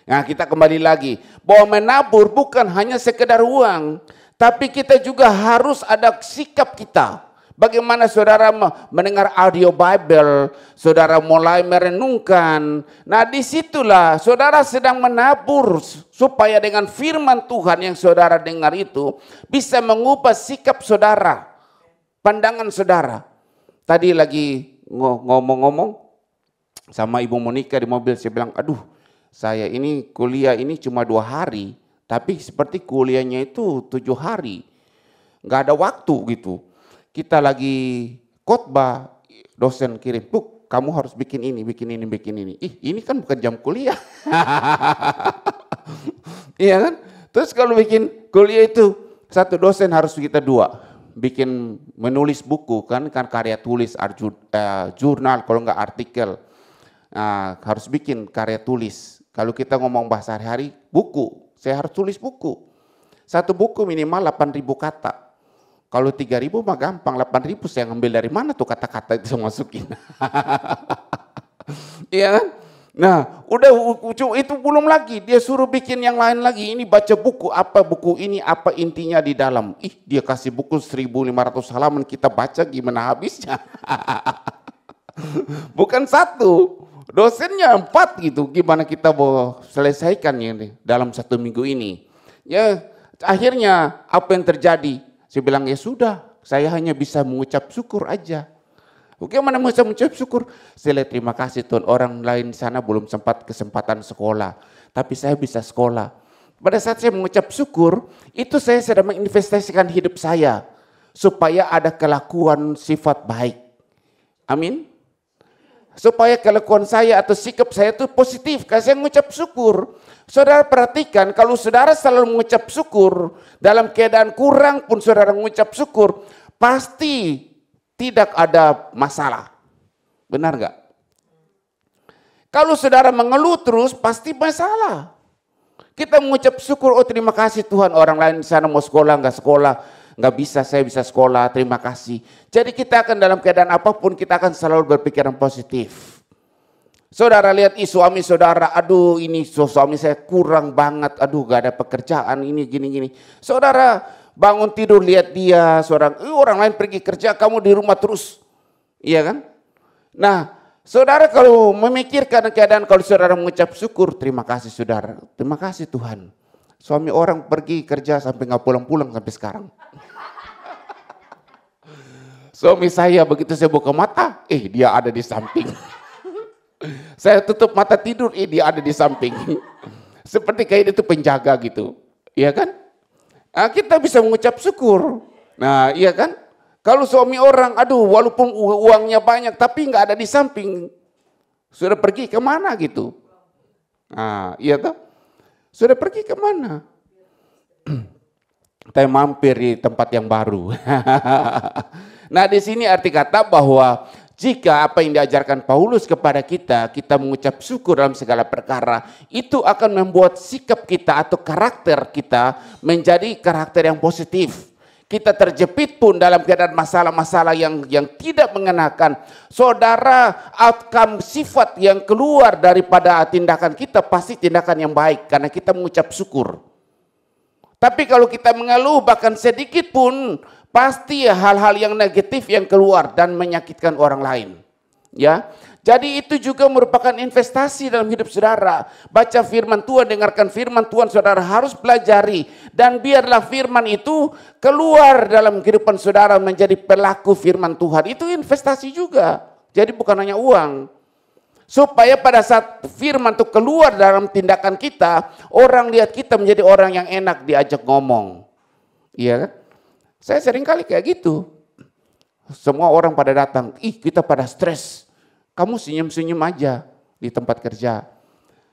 Nah kita kembali lagi. Bahwa menabur bukan hanya sekedar uang. Tapi kita juga harus ada sikap kita. Bagaimana saudara mendengar audio Bible, saudara mulai merenungkan. Nah disitulah saudara sedang menabur supaya dengan firman Tuhan yang saudara dengar itu bisa mengubah sikap saudara, pandangan saudara. Tadi lagi ngomong-ngomong sama Ibu Monica di mobil, saya bilang, saya ini kuliah ini cuma 2 hari, tapi seperti kuliahnya itu 7 hari. Nggak ada waktu gitu. Kita lagi khotbah, dosen kirim, kamu harus bikin ini. Ini kan bukan jam kuliah. Iya kan? Terus kalau bikin kuliah itu, satu dosen harus kita 2. Bikin menulis buku, kan karya tulis, jurnal, kalau enggak artikel. Harus bikin karya tulis. Kalau kita ngomong bahasa hari-hari, buku. Saya harus tulis buku. Satu buku minimal 8.000 kata. Kalau 3.000 mah gampang, 8.000 saya ngambil dari mana tuh kata-kata itu saya masukin. Iya kan? Nah, udah itu belum lagi, dia suruh bikin yang lain lagi. Ini baca buku ini, apa intinya di dalam. Dia kasih buku 1.500 halaman, kita baca gimana habisnya. Bukan 1, dosennya 4 gitu. Gimana kita mau selesaikan ini dalam 1 minggu ini. Ya, Akhirnya apa yang terjadi? Saya bilang, ya sudah, saya hanya bisa mengucap syukur aja. Bagaimana bisa mengucap syukur? Saya lihat, terima kasih Tuhan, orang lain di sana belum sempat kesempatan sekolah, tapi saya bisa sekolah. Pada saat saya mengucap syukur, itu saya sedang menginvestasikan hidup saya supaya ada kelakuan sifat baik. Amin. Supaya kelakuan saya atau sikap saya itu positif, karena saya mengucap syukur. Saudara perhatikan, kalau saudara selalu mengucap syukur, dalam keadaan kurang pun saudara mengucap syukur, pasti tidak ada masalah. Benar nggak? Kalau saudara mengeluh terus, pasti masalah. Kita mengucap syukur, oh terima kasih Tuhan, orang lain di sana mau sekolah, nggak bisa, saya bisa sekolah, terima kasih. Jadi kita akan dalam keadaan apapun, kita akan selalu berpikiran positif. Saudara lihat suami saudara, aduh ini suami saya kurang banget, aduh gak ada pekerjaan, ini gini-gini. Saudara bangun tidur lihat dia, orang lain pergi kerja, kamu di rumah terus. Iya kan? Nah, saudara kalau memikirkan keadaan, kalau saudara mengucap syukur, terima kasih saudara, terima kasih Tuhan. Suami orang pergi kerja sampai gak pulang-pulang sampai sekarang. Suami saya begitu saya buka mata, dia ada di samping. Saya tutup mata tidur, dia ada di samping. Seperti kayak itu penjaga gitu, iya kan? Nah, kita bisa mengucap syukur. Nah, iya kan? Kalau suami orang, aduh walaupun uangnya banyak tapi nggak ada di samping, sudah pergi kemana gitu? Nah, iya kan? Sudah pergi kemana? Saya mampir di tempat yang baru. Nah, di sini arti kata bahwa jika apa yang diajarkan Paulus kepada kita, kita mengucap syukur dalam segala perkara, itu akan membuat sikap kita atau karakter kita menjadi karakter yang positif. Kita terjepit pun dalam keadaan masalah-masalah yang tidak mengenakan. Saudara, outcome sifat yang keluar daripada tindakan kita pasti tindakan yang baik karena kita mengucap syukur. Tapi kalau kita mengeluh bahkan sedikit pun, pasti hal-hal yang negatif yang keluar dan menyakitkan orang lain. Ya, jadi itu juga merupakan investasi dalam hidup saudara. Baca firman Tuhan, dengarkan firman Tuhan, saudara harus pelajari. Dan biarlah firman itu keluar dalam kehidupan saudara menjadi pelaku firman Tuhan. Itu investasi juga. Jadi bukan hanya uang. Supaya pada saat firman itu keluar dalam tindakan kita, orang lihat kita menjadi orang yang enak diajak ngomong. Iya kan? Saya sering kali kayak gitu. Semua orang pada datang, kita pada stres. Kamu senyum-senyum aja di tempat kerja.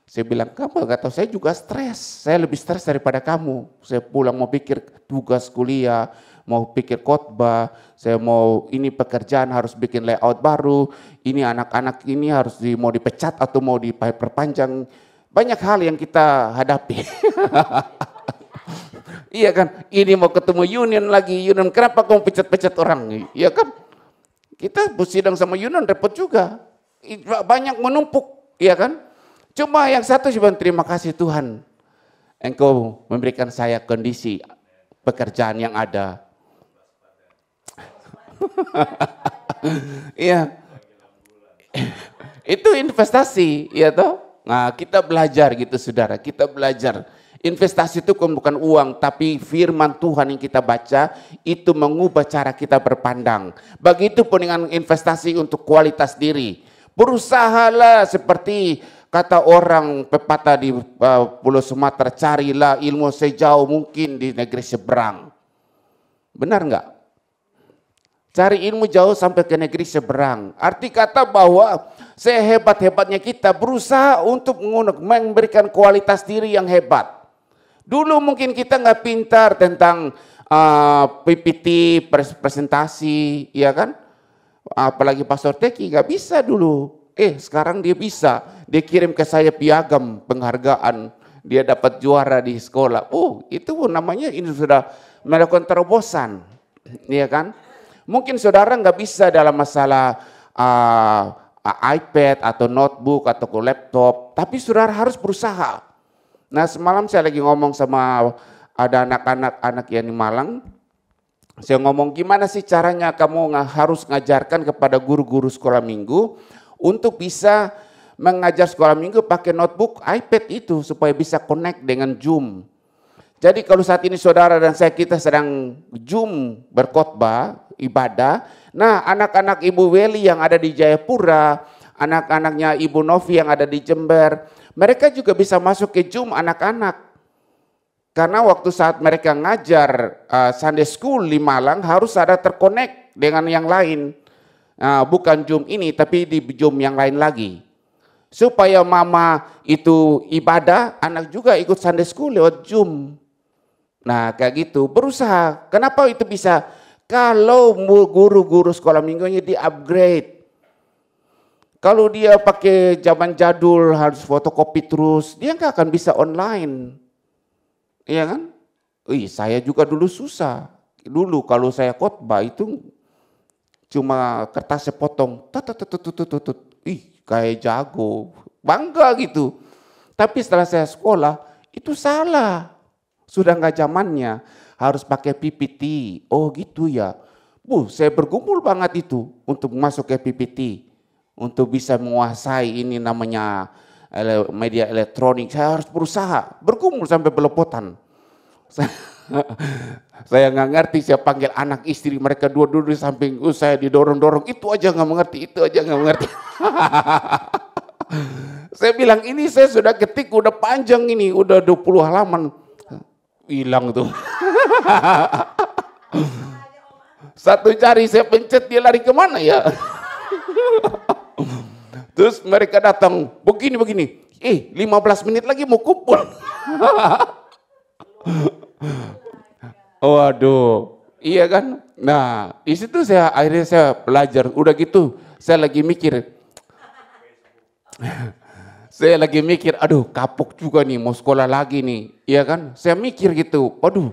Saya bilang, kamu gak tahu, saya juga stres. Saya lebih stres daripada kamu. Saya pulang mau pikir tugas kuliah, mau pikir khotbah, saya mau ini pekerjaan harus bikin layout baru, ini anak-anak ini harus mau dipecat atau mau diperpanjang. Banyak hal yang kita hadapi. Iya kan, ini mau ketemu union lagi, union kenapa kamu pecat-pecat orang? Iya kan, kita sidang sama union repot juga, banyak menumpuk, iya kan. Cuma yang satu cuma terima kasih Tuhan, Engkau memberikan saya kondisi pekerjaan yang ada. Iya, itu investasi, ya toh. Nah, kita belajar gitu saudara, kita belajar. Investasi itu bukan uang, tapi firman Tuhan yang kita baca itu mengubah cara kita berpandang. Begitupun dengan investasi untuk kualitas diri. Berusahalah seperti kata orang pepatah di Pulau Sumatera, carilah ilmu sejauh mungkin di negeri seberang. Benar enggak? Cari ilmu jauh sampai ke negeri seberang. Arti kata bahwa sehebat-hebatnya kita berusaha untuk memberikan kualitas diri yang hebat. Dulu mungkin kita nggak pintar tentang PPT, presentasi, ya kan? Apalagi Pastor Teki nggak bisa dulu. Sekarang dia bisa. Dia kirim ke saya piagam penghargaan. Dia dapat juara di sekolah. Itu namanya ini sudah melakukan terobosan, ya kan? Mungkin saudara nggak bisa dalam masalah iPad atau notebook atau laptop, tapi saudara harus berusaha. Nah, semalam saya lagi ngomong sama ada anak-anak yang di Malang. Saya ngomong gimana sih caranya kamu harus ngajarkan kepada guru-guru sekolah minggu untuk bisa mengajar sekolah minggu pakai notebook, iPad itu supaya bisa connect dengan Zoom. Jadi kalau saat ini saudara dan saya kita sedang Zoom berkhotbah, ibadah. Nah, anak-anak Ibu Weli yang ada di Jayapura, anak-anaknya Ibu Novi yang ada di Jember, mereka juga bisa masuk ke Zoom anak-anak. Karena waktu saat mereka ngajar Sunday School di Malang harus ada terkonek dengan yang lain. Bukan Zoom ini tapi di Zoom yang lain lagi. Supaya mama itu ibadah, anak juga ikut Sunday School lewat Zoom. Nah kayak gitu, berusaha. Kenapa itu bisa? Kalau guru-guru sekolah minggunya di-upgrade. Kalau dia pakai zaman jadul harus fotokopi terus, dia nggak akan bisa online. Iya kan? Saya juga dulu susah. Dulu kalau saya khotbah itu cuma kertasnya potong. Kayak jago. Bangga gitu. Tapi setelah saya sekolah, itu salah. Sudah nggak zamannya, harus pakai PPT. Oh gitu ya. Saya bergumul banget itu untuk masuk ke PPT. Untuk bisa menguasai ini namanya media elektronik. Saya harus berusaha, bergumul sampai belepotan. Saya nggak ngerti, saya panggil anak istri mereka dua-dua di samping saya didorong-dorong. Itu aja nggak mengerti, itu aja nggak mengerti. Saya bilang ini saya sudah ketik, udah panjang ini, udah 20 halaman. Hilang tuh. Satu jari saya pencet, dia lari kemana ya? Terus mereka datang, begini. 15 menit lagi mau kumpul. Waduh, iya kan? Nah, di situ akhirnya saya belajar. Udah gitu, saya lagi mikir. Aduh kapok juga nih, mau sekolah lagi nih, iya kan? Saya mikir gitu, waduh,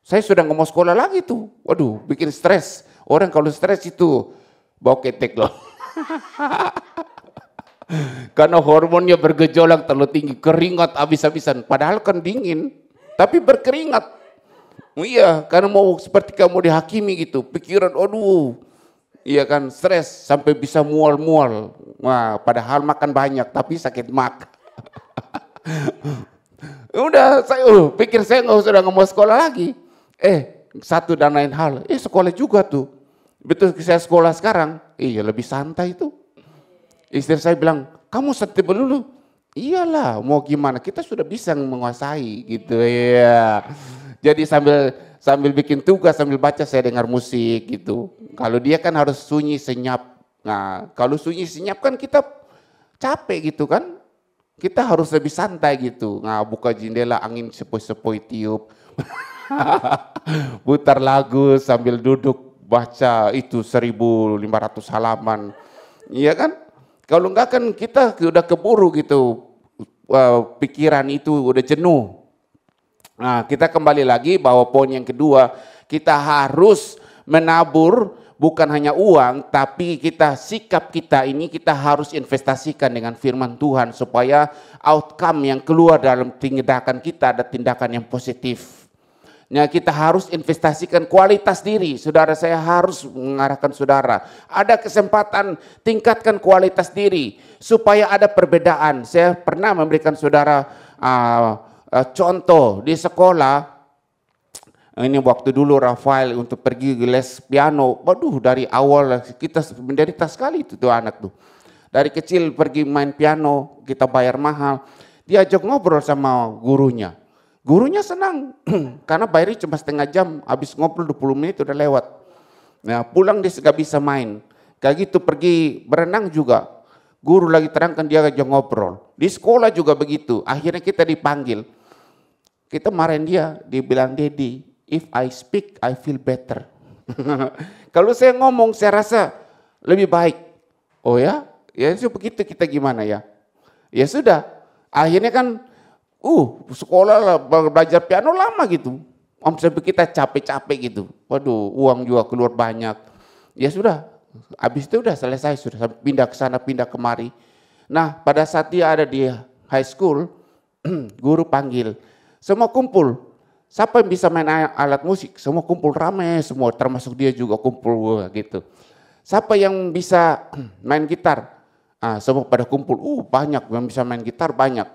saya sudah nggak mau sekolah lagi tuh, waduh, bikin stres. Orang kalau stres itu bau ketek loh. Karena hormonnya bergejolak terlalu tinggi, keringat habis-habisan. Padahal kan dingin, tapi berkeringat. Iya, karena mau seperti kamu dihakimi gitu, pikiran, aduh. Iya kan, stres sampai bisa mual-mual. Wah, padahal makan banyak tapi sakit mak. Udah, saya pikir saya nggak mau sekolah lagi. Satu dan lain hal, sekolah juga tuh. Betul saya sekolah sekarang, iya lebih santai tuh. Istri saya bilang, kamu santai dulu. Iyalah, mau gimana? Kita sudah bisa menguasai gitu ya. Jadi sambil bikin tugas, sambil baca saya dengar musik gitu. Kalau dia kan harus sunyi senyap. Nah, kalau sunyi senyap kan kita capek gitu kan. Kita harus lebih santai gitu. Nah, buka jendela, angin sepoi-sepoi tiup. Putar lagu sambil duduk baca itu 1500 halaman. Iya kan? Kalau enggak kan kita udah keburu gitu. Pikiran itu udah jenuh. Nah, kita kembali lagi bahwa poin yang kedua, kita harus menabur bukan hanya uang, tapi sikap kita ini kita harus investasikan dengan firman Tuhan supaya outcome yang keluar dalam tindakan kita ada tindakan yang positif. Nah, kita harus investasikan kualitas diri. Saudara, saya harus mengarahkan saudara. Ada kesempatan tingkatkan kualitas diri supaya ada perbedaan. Saya pernah memberikan saudara contoh di sekolah. Ini waktu dulu Rafael untuk pergi les piano. Waduh, dari awal kita menderita sekali itu tuh anak tuh. Dari kecil pergi main piano, kita bayar mahal. Diajak ngobrol sama gurunya. Gurunya senang karena bayarnya cuma setengah jam, habis ngobrol 20 menit udah lewat. Nah, pulang dia gak bisa main. Kayak gitu pergi berenang juga. Guru lagi terangkan dia ajak ngobrol. Di sekolah juga begitu. Akhirnya kita dipanggil. Kita marahin dia bilang, Dedi, if I speak, I feel better. Kalau saya ngomong, saya rasa lebih baik. Oh ya? Ya begitu kita gimana ya? Ya sudah. Akhirnya kan, sekolah lah, belajar piano lama gitu. Sampai kita capek-capek gitu. Waduh, uang juga keluar banyak. Ya sudah. Habis itu udah selesai, sudah pindah ke sana, pindah kemari. Nah, pada saat dia ada di high school, guru panggil. Semua kumpul. Siapa yang bisa main alat musik? Semua kumpul ramai semua, termasuk dia juga kumpul gitu. Siapa yang bisa main gitar? Semua pada kumpul. Banyak yang bisa main gitar banyak.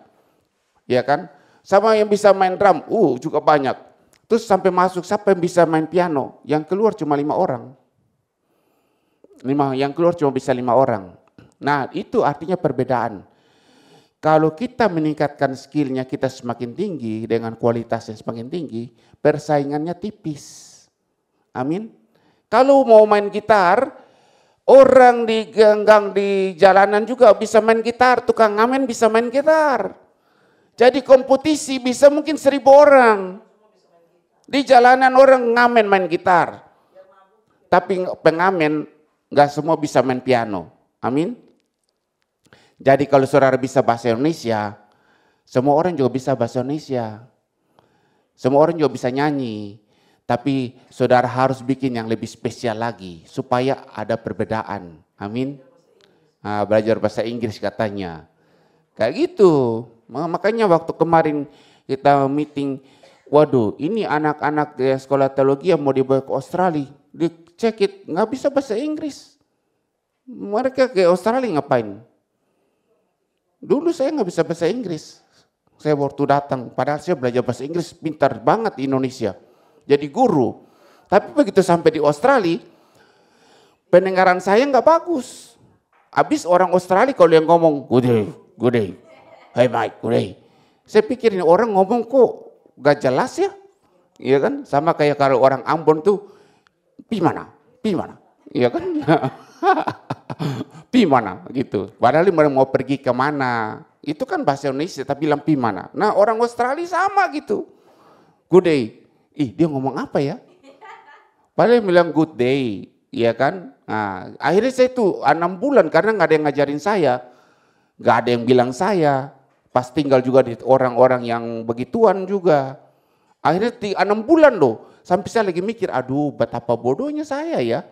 Ya kan? Sama yang bisa main drum, juga banyak. Terus sampai masuk, siapa yang bisa main piano? Yang keluar cuma 5 orang. Yang keluar cuma bisa 5 orang. Nah, itu artinya perbedaan. Kalau kita meningkatkan skillnya kita semakin tinggi dengan kualitasnya semakin tinggi, persaingannya tipis. Amin. Kalau mau main gitar, orang di ganggang di jalanan juga bisa main gitar, tukang ngamen bisa main gitar. Jadi kompetisi bisa mungkin 1000 orang. Di jalanan orang ngamen main gitar. Tapi pengamen nggak semua bisa main piano. Amin. Jadi kalau saudara bisa bahasa Indonesia, semua orang juga bisa bahasa Indonesia. Semua orang juga bisa nyanyi. Tapi saudara harus bikin yang lebih spesial lagi supaya ada perbedaan. Amin. Nah, belajar bahasa Inggris katanya. Kayak gitu. Makanya waktu kemarin kita meeting, waduh ini anak-anak di sekolah teologi yang mau dibawa ke Australia. Dicek nggak bisa bahasa Inggris. Mereka ke Australia ngapain? Dulu saya nggak bisa bahasa Inggris. Saya waktu datang, padahal saya belajar bahasa Inggris pintar banget di Indonesia. Jadi guru. Tapi begitu sampai di Australia, pendengaran saya nggak bagus. Habis orang Australia kalau yang ngomong, good day, hey Mike, good day. Saya pikir ini orang ngomong kok gak jelas ya. Iya kan? Sama kayak kalau orang Ambon tuh, pi mana? Iya kan? Pi mana gitu. Padahal mereka mau pergi ke mana. Itu kan bahasa Indonesia tapi bilang pi mana. Nah orang Australia sama gitu. Good day. Dia ngomong apa ya? Padahal bilang good day. Iya kan? Nah, akhirnya saya tuh 6 bulan karena nggak ada yang ngajarin saya. Nggak ada yang bilang saya. Pas tinggal juga di orang-orang yang begituan juga. Akhirnya 6 bulan loh. Sampai saya lagi mikir, aduh betapa bodohnya saya ya.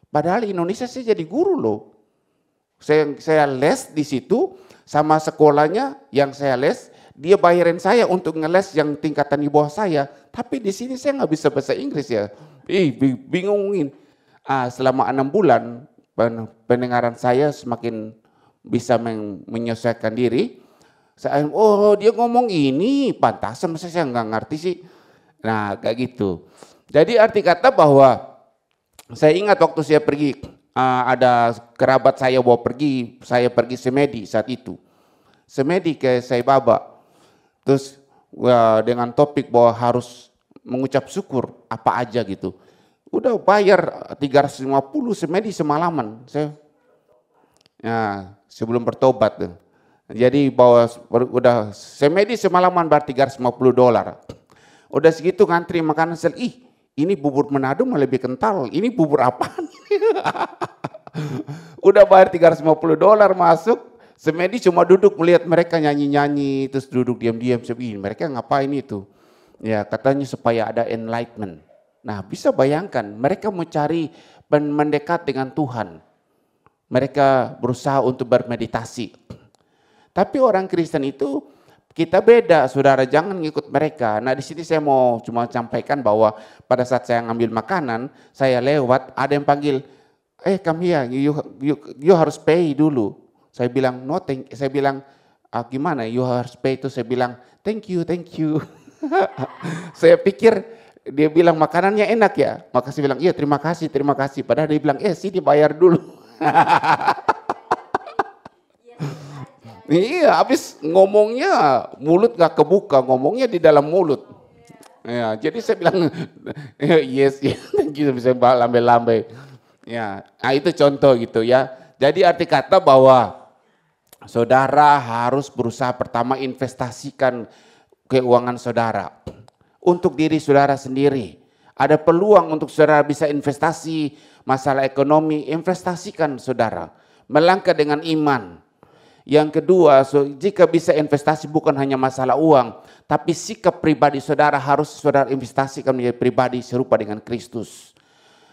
Padahal Indonesia saya jadi guru loh. Saya les di situ sama sekolahnya yang saya les, dia bayarin saya untuk ngeles yang tingkatan di bawah saya. Tapi di sini saya nggak bisa bahasa Inggris ya. Bingungin. Selama 6 bulan pendengaran saya semakin bisa menyesuaikan diri. Saya, dia ngomong ini, pantasan masa saya nggak ngerti sih. Nah kayak gitu. Jadi arti kata bahwa saya ingat waktu saya pergi, ada kerabat saya bawa pergi, saya pergi semedi saat itu. Semedi ke Saibaba. Terus dengan topik bahwa harus mengucap syukur apa aja gitu. Udah bayar 350 semedi semalaman. Sebelum bertobat. Jadi bahwa udah semedi semalaman bar $350. Udah segitu ngantri makanan ini bubur Manado mah lebih kental. Ini bubur apaan? Udah bayar $350 masuk. Semedi cuma duduk melihat mereka nyanyi-nyanyi. Terus duduk diam-diam. Mereka ngapain itu? Ya katanya supaya ada enlightenment. Nah bisa bayangkan mereka mencari mendekat dengan Tuhan. Mereka berusaha untuk bermeditasi. Tapi orang Kristen itu kita beda, saudara, jangan ngikut mereka. Nah di sini saya mau cuma sampaikan bahwa pada saat saya ngambil makanan, saya lewat, ada yang panggil, come here, you harus pay dulu. Saya bilang, no, saya bilang, gimana, you harus pay itu, saya bilang, thank you. Saya pikir dia bilang makanannya enak ya, maka saya bilang, iya terima kasih. Padahal dia bilang, sini bayar dulu. Iya, habis ngomongnya mulut gak kebuka, ngomongnya di dalam mulut. Ya, jadi saya bilang, yes, thank you, bisa lambai-lambai. Ya, nah itu contoh gitu ya. Jadi arti kata bahwa saudara harus berusaha pertama investasikan keuangan saudara untuk diri saudara sendiri. Ada peluang untuk saudara bisa investasi masalah ekonomi, investasikan saudara. Melangkah dengan iman. Yang kedua, jika bisa investasi bukan hanya masalah uang, tapi sikap pribadi saudara harus saudara investasikan menjadi pribadi serupa dengan Kristus.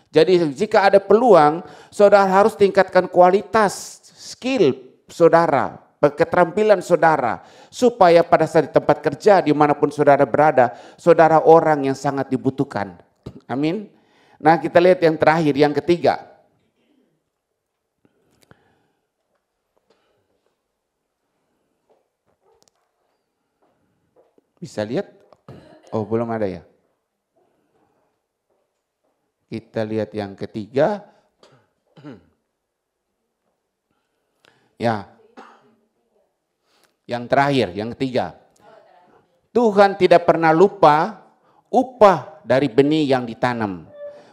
Jadi jika ada peluang, saudara harus tingkatkan kualitas, skill saudara, keterampilan saudara, supaya pada saat di tempat kerja dimanapun saudara berada, saudara orang yang sangat dibutuhkan. Amin. Nah kita lihat yang terakhir, yang ketiga. Bisa lihat? Oh, belum ada ya. Kita lihat yang ketiga. Ya. Yang terakhir, yang ketiga. Tuhan tidak pernah lupa upah dari benih yang ditanam.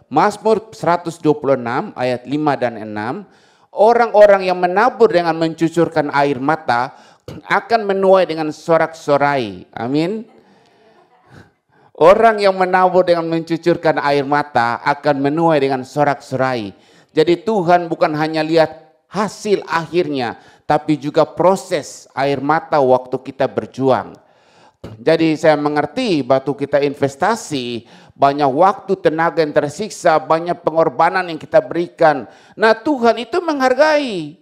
Mazmur 126 ayat 5 dan 6. Orang-orang yang menabur dengan mencucurkan air mata akan menuai dengan sorak-sorai. Amin. Orang yang menabur dengan mencucurkan air mata akan menuai dengan sorak-sorai. Jadi Tuhan bukan hanya lihat hasil akhirnya, tapi juga proses air mata waktu kita berjuang. Jadi saya mengerti waktu kita investasi, banyak waktu, tenaga yang tersiksa, banyak pengorbanan yang kita berikan. Nah Tuhan itu menghargai.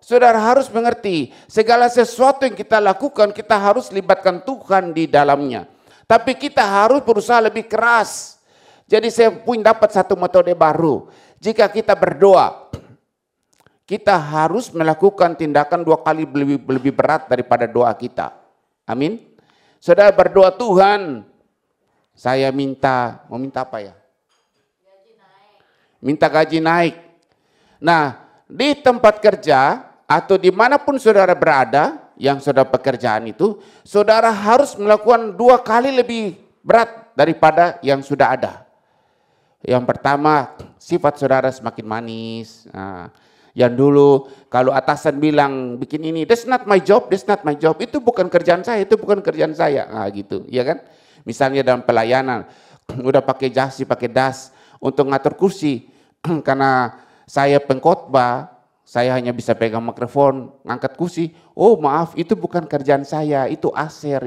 Saudara harus mengerti, segala sesuatu yang kita lakukan, kita harus libatkan Tuhan di dalamnya. Tapi kita harus berusaha lebih keras. Jadi saya pun dapat satu metode baru. Jika kita berdoa, kita harus melakukan tindakan 2 kali lebih berat daripada doa kita. Amin. Saudara berdoa, Tuhan, saya mau minta apa ya? Minta gaji naik. Nah, di tempat kerja atau dimanapun saudara berada, yang saudara pekerjaan itu, saudara harus melakukan 2 kali lebih berat daripada yang sudah ada. Yang pertama, sifat saudara semakin manis. Nah, yang dulu kalau atasan bilang bikin ini, that's not my job, itu bukan kerjaan saya, itu bukan kerjaan saya. Nah, gitu, ya kan? Misalnya dalam pelayanan, udah pakai jasi, pakai das untuk ngatur kursi, karena saya pengkhotbah, saya hanya bisa pegang mikrofon, ngangkat kursi. Oh maaf, itu bukan kerjaan saya, itu aser.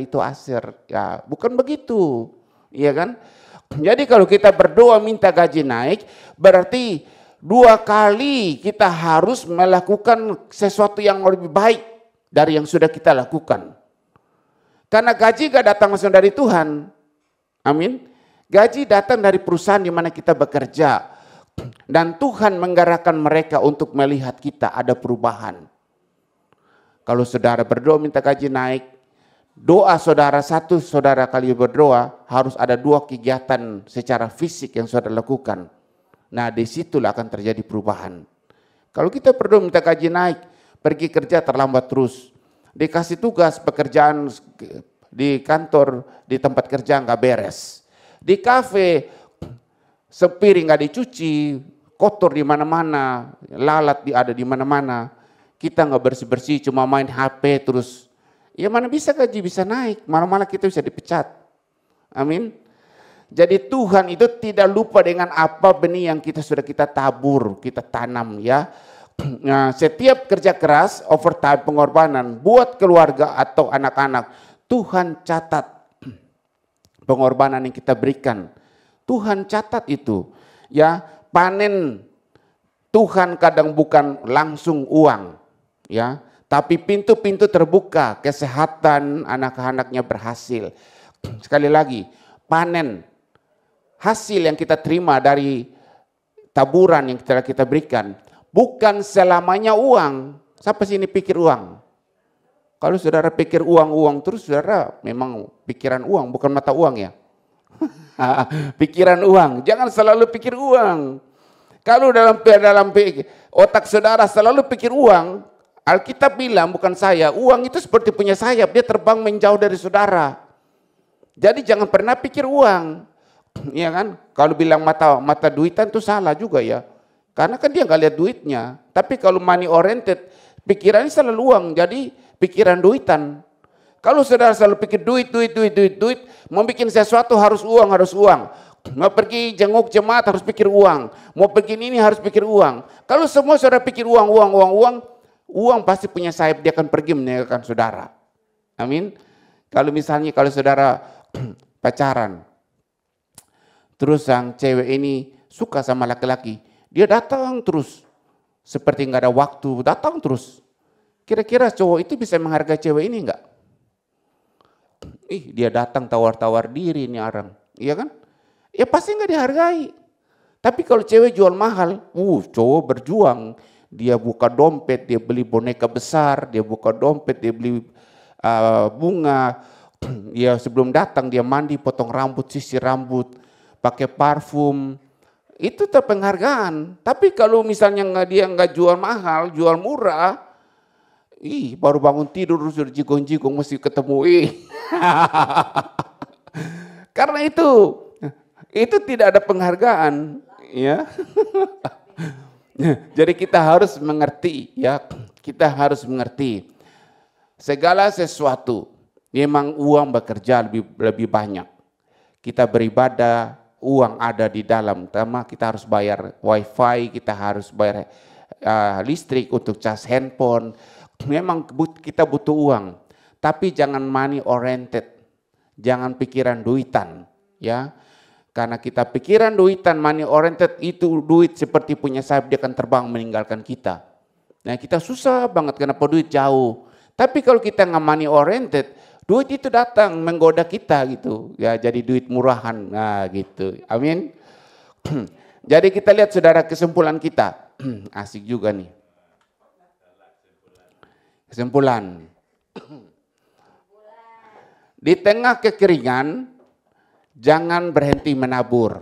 Ya, bukan begitu, iya kan? Jadi kalau kita berdoa minta gaji naik, berarti 2 kali kita harus melakukan sesuatu yang lebih baik dari yang sudah kita lakukan. Karena gaji gak datang langsung dari Tuhan. Amin. Gaji datang dari perusahaan di mana kita bekerja. Dan Tuhan menggerakkan mereka untuk melihat kita ada perubahan. Kalau saudara berdoa minta gaji naik, doa saudara kali berdoa harus ada 2 kegiatan secara fisik yang saudara lakukan. Nah disitulah akan terjadi perubahan. Kalau kita berdoa minta gaji naik, pergi kerja terlambat terus. Dikasih tugas pekerjaan di kantor, di tempat kerja nggak beres. Di kafe sepiring nggak dicuci, kotor di mana-mana, lalat ada di mana-mana. Kita nggak bersih-bersih, cuma main HP terus. Ya mana bisa gaji bisa naik, mana-mana kita bisa dipecat. Amin. Jadi Tuhan itu tidak lupa dengan apa benih yang sudah kita tabur, kita tanam ya. Nah, setiap kerja keras, overtime, pengorbanan buat keluarga atau anak-anak, Tuhan catat pengorbanan yang kita berikan. Tuhan catat itu. Ya, panen Tuhan kadang bukan langsung uang, ya, tapi pintu-pintu terbuka, kesehatan anak-anaknya berhasil. Sekali lagi, panen hasil yang kita terima dari taburan yang kita berikan bukan selamanya uang. Siapa sini pikir uang? Kalau saudara pikir uang terus, saudara memang pikiran uang, bukan mata uang ya. Pikiran uang, jangan selalu pikir uang. Kalau dalam otak saudara selalu pikir uang, Alkitab bilang, bukan saya, uang itu seperti punya sayap, dia terbang menjauh dari saudara. Jadi jangan pernah pikir uang, ya kan? Kalau bilang mata duitan itu salah juga ya, karena kan dia nggak lihat duitnya. Tapi kalau money oriented, pikirannya selalu uang, jadi pikiran duitan. Kalau saudara selalu pikir duit, mau bikin sesuatu harus uang. Mau pergi jenguk jemaat harus pikir uang. Mau pergi ini harus pikir uang. Kalau semua saudara pikir uang pasti punya sayap, dia akan pergi meninggalkan saudara. Amin. Kalau misalnya saudara pacaran, terus yang cewek ini suka sama laki-laki, dia datang terus, seperti nggak ada waktu, datang terus. Kira-kira cowok itu bisa menghargai cewek ini enggak? Dia datang tawar-tawar diri ini orang, iya kan? Ya pasti nggak dihargai. Tapi kalau cewek jual mahal, cowok berjuang, dia buka dompet, dia beli boneka besar, dia buka dompet, dia beli bunga, Ya sebelum datang dia mandi, potong rambut, sisir rambut, pakai parfum. Itu penghargaan. Tapi kalau misalnya dia nggak jual mahal, jual murah, baru bangun tidur sudah jigong-jigong mesti ketemu. Karena itu tidak ada penghargaan, ya. Jadi kita harus mengerti, ya. Kita harus mengerti segala sesuatu. Memang uang bekerja lebih banyak. Kita beribadah, uang ada di dalam. Pertama kita harus bayar wifi, kita harus bayar listrik untuk cas handphone. Memang kita butuh uang. Tapi jangan money oriented. Jangan pikiran duitan, ya. Karena kita pikiran duitan, money oriented, itu duit seperti punya sayap, dia akan terbang meninggalkan kita. Nah kita susah banget, kenapa duit jauh. Tapi kalau kita nggak money oriented, duit itu datang menggoda kita gitu. Ya jadi duit murahan, nah gitu. Amin. Jadi kita lihat saudara kesimpulan kita. Asik juga nih. Kesimpulan. Di tengah kekeringan, jangan berhenti menabur.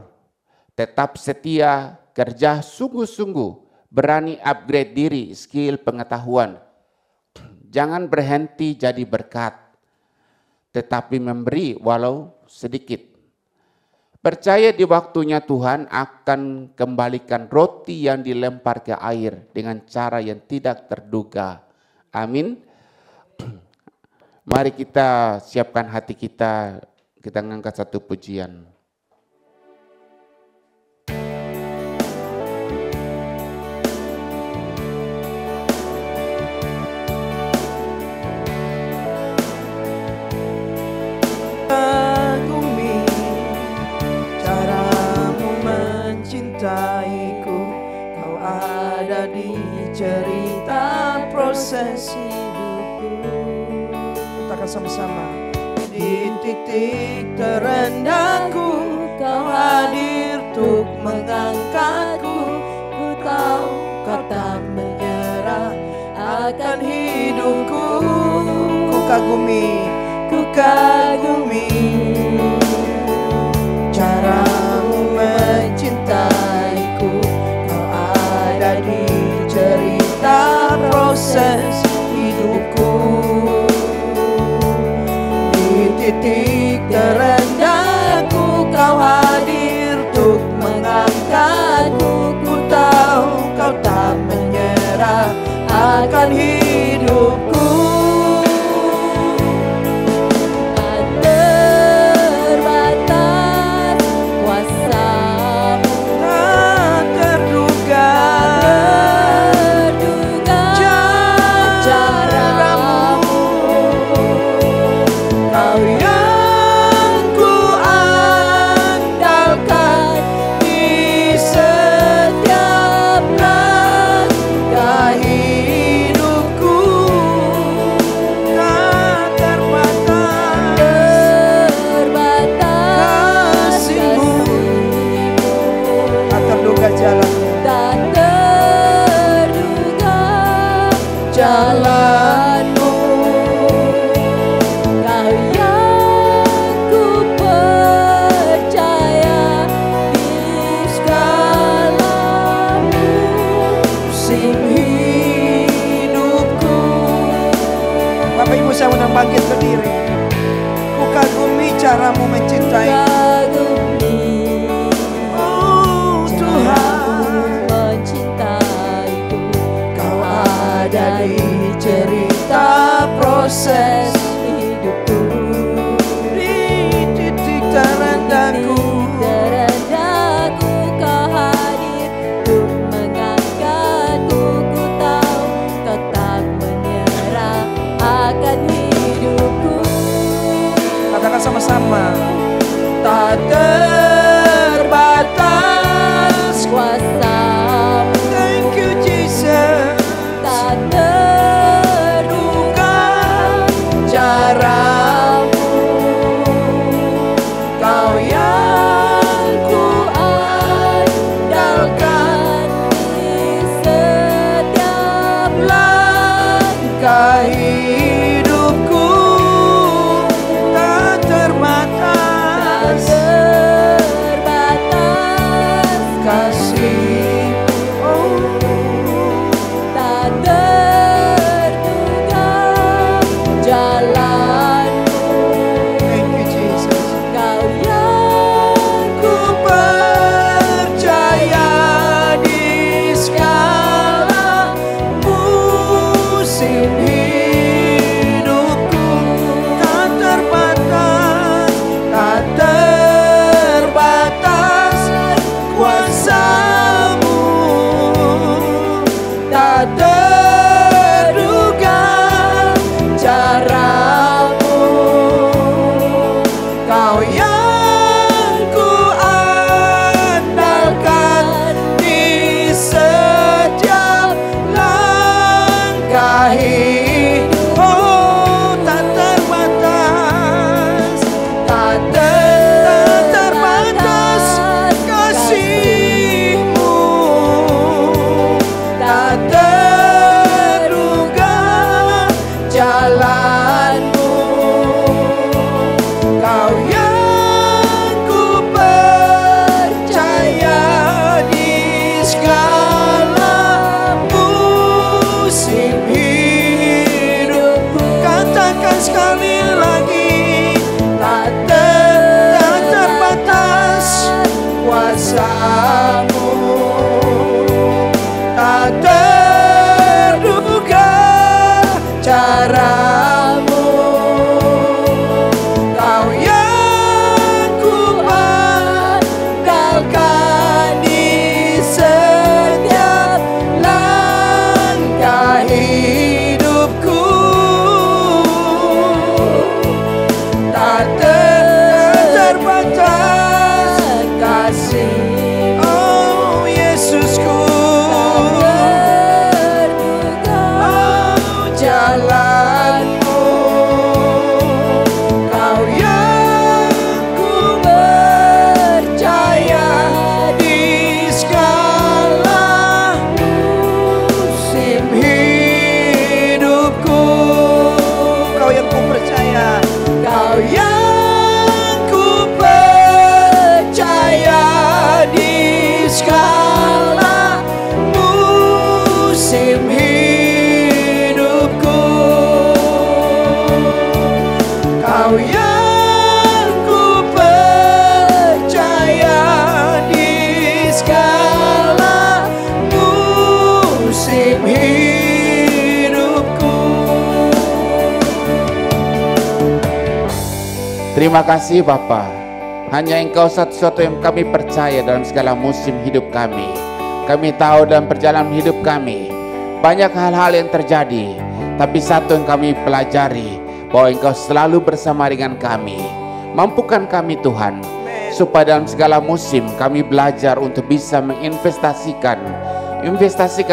Tetap setia, kerja sungguh-sungguh, berani upgrade diri, skill, pengetahuan. Jangan berhenti jadi berkat, tetapi memberi walau sedikit. Percaya di waktunya Tuhan akan kembalikan roti yang dilempar ke air dengan cara yang tidak terduga. Amin. Mari kita siapkan hati kita ngangkat satu pujian. Kagumi caramu mencintaiku, kau ada di cerita proses hidupku. Katakan sama-sama. Di titik terendahku, kau hadir untuk mengangkatku. Ku tahu kau tak menyerah akan hidupku. Ku kagumi caramu mencintaiku, kau ada di cerita proses hidupku. Di titik terendahku, kau hadir untuk mengangkatku. Ku tahu kau tak menyerah akan hidupku. Jalanmu, kau yang ku percaya di segala musim hidupku. Bapak Ibu saya undang bangkit berdiri. Ku kagumi caramu mencintai. Oh Tuhan, mencintaiku, kau ada di cerita proses hidupku. Di titik terendahku, kau hadir untuk mengangkatku. Ku tahu kau tak menyerah akan hidupku. Katakan sama-sama. Tak terbatas kuasa-Mu. Thank you Jesus. Tak terduga tak terduga caramu, Kau yang ku andalkan di setiap langkah hidup. Oh, tak terbatas, tak terbatas kasih-Mu, tak terduga jalan-Mu. Kau yang ku percaya di segala musim hidupku. Katakan sekali lagi, tak terbatas kuasa-Mu, tak terduga cara-Mu. Kau yang ku andalkan di setiap langkah hidupku, tak terbatas kasih. Oh Yesusku, oh jalan-Mu. Kau yang ku percaya di segala musim hidupku. Kau yang ku percaya, Kau yang ku percaya di segala musim hidupku. Kau yang ku percaya di segala musim hidupku. Terima kasih Bapa. Hanya Engkau satu-satu yang kami percaya dalam segala musim hidup kami. Kami tahu dalam perjalanan hidup kami banyak hal-hal yang terjadi, tapi satu yang kami pelajari, bahwa Engkau selalu bersama dengan kami. Mampukan kami Tuhan, supaya dalam segala musim kami belajar untuk bisa menginvestasikan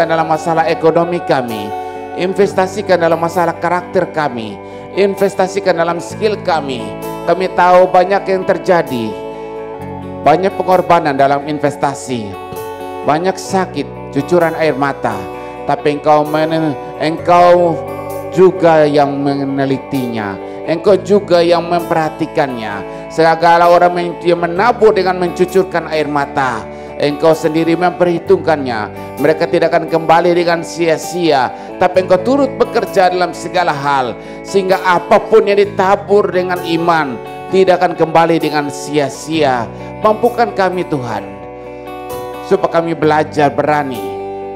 dalam masalah ekonomi kami, investasikan dalam masalah karakter kami, investasikan dalam skill kami. Kami tahu banyak yang terjadi, banyak pengorbanan dalam investasi, banyak sakit, cucuran air mata, tapi Engkau juga yang menelitinya, Engkau juga yang memperhatikannya. Segala orang yang menabur dengan mencucurkan air mata, Engkau sendiri memperhitungkannya. Mereka tidak akan kembali dengan sia-sia, tapi Engkau turut bekerja dalam segala hal, sehingga apapun yang ditabur dengan iman tidak akan kembali dengan sia-sia. Mampukan kami Tuhan, supaya kami belajar berani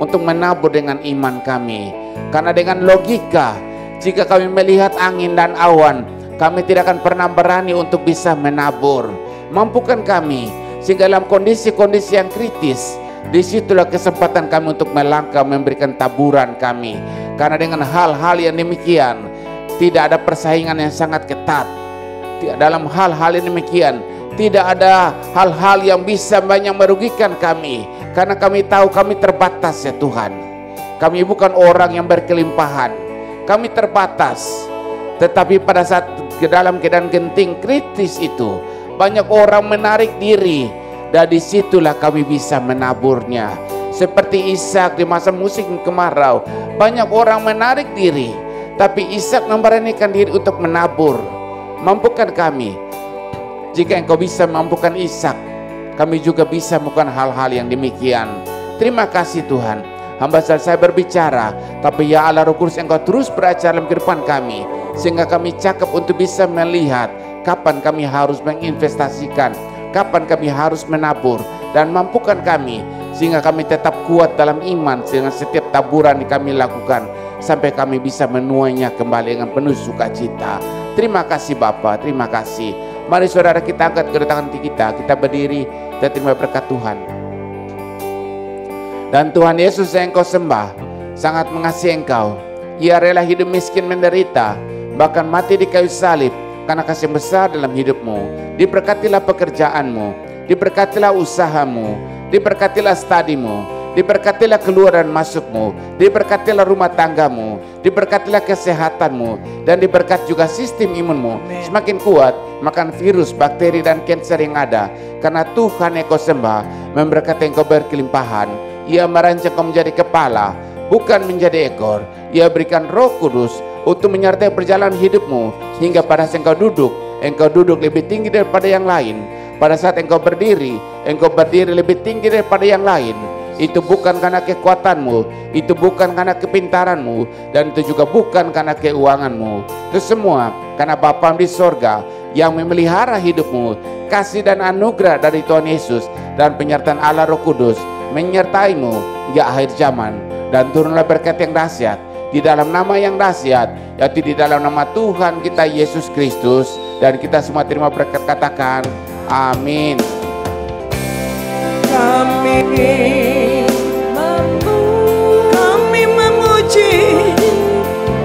untuk menabur dengan iman kami. Karena dengan logika, jika kami melihat angin dan awan, kami tidak akan pernah berani untuk bisa menabur. Mampukan kami, sehingga dalam kondisi-kondisi yang kritis, disitulah kesempatan kami untuk melangkah memberikan taburan kami. Karena dengan hal-hal yang demikian, tidak ada persaingan yang sangat ketat. Dalam hal-hal yang demikian, tidak ada hal-hal yang bisa banyak merugikan kami. Karena kami tahu kami terbatas ya Tuhan. Kami bukan orang yang berkelimpahan, kami terbatas. Tetapi pada saat dalam keadaan genting kritis itu, banyak orang menarik diri, dan disitulah kami bisa menaburnya. Seperti Ishak di masa musim kemarau, banyak orang menarik diri, tapi Ishak memberanikan diri untuk menabur. Mampukan kami, jika Engkau bisa mampukan Ishak, kami juga bisa melakukan hal-hal yang demikian. Terima kasih Tuhan. Hamba saya berbicara, tapi ya Allah Roh Kudus, Engkau terus beracara dalam kehidupan kami, sehingga kami cakap untuk bisa melihat kapan kami harus menginvestasikan, kapan kami harus menabur, dan mampukan kami sehingga kami tetap kuat dalam iman, sehingga setiap taburan yang kami lakukan sampai kami bisa menuainya kembali dengan penuh sukacita. Terima kasih Bapa, terima kasih. Mari saudara kita angkat kedua tangan kita berdiri, kita terima berkat Tuhan. Dan Tuhan Yesus yang Engkau sembah, sangat mengasihi Engkau. Ia rela hidup miskin menderita, bahkan mati di kayu salib karena kasih besar dalam hidupmu. Diberkatilah pekerjaanmu, diberkatilah usahamu, diberkatilah studimu, diberkatilah keluar dan masukmu, diberkatilah rumah tanggamu, diberkatilah kesehatanmu, dan diberkati juga sistem imunmu semakin kuat makan virus, bakteri, dan kanker yang ada. Karena Tuhan yang kau sembah memberkati engkau berkelimpahan. Ia merancang kau menjadi kepala, bukan menjadi ekor. Ia berikan Roh Kudus untuk menyertai perjalanan hidupmu hingga pada saat engkau duduk lebih tinggi daripada yang lain. Pada saat engkau berdiri lebih tinggi daripada yang lain. Itu bukan karena kekuatanmu, itu bukan karena kepintaranmu, dan itu juga bukan karena keuanganmu. Itu semua karena Bapa di sorga yang memelihara hidupmu. Kasih dan anugerah dari Tuhan Yesus dan penyertaan Allah Roh Kudus menyertaimu hingga akhir zaman. Dan turunlah berkat yang dahsyat di dalam nama yang dahsyat, yaitu di dalam nama Tuhan kita Yesus Kristus. Dan kita semua terima berkat, katakan amin. Kami memuji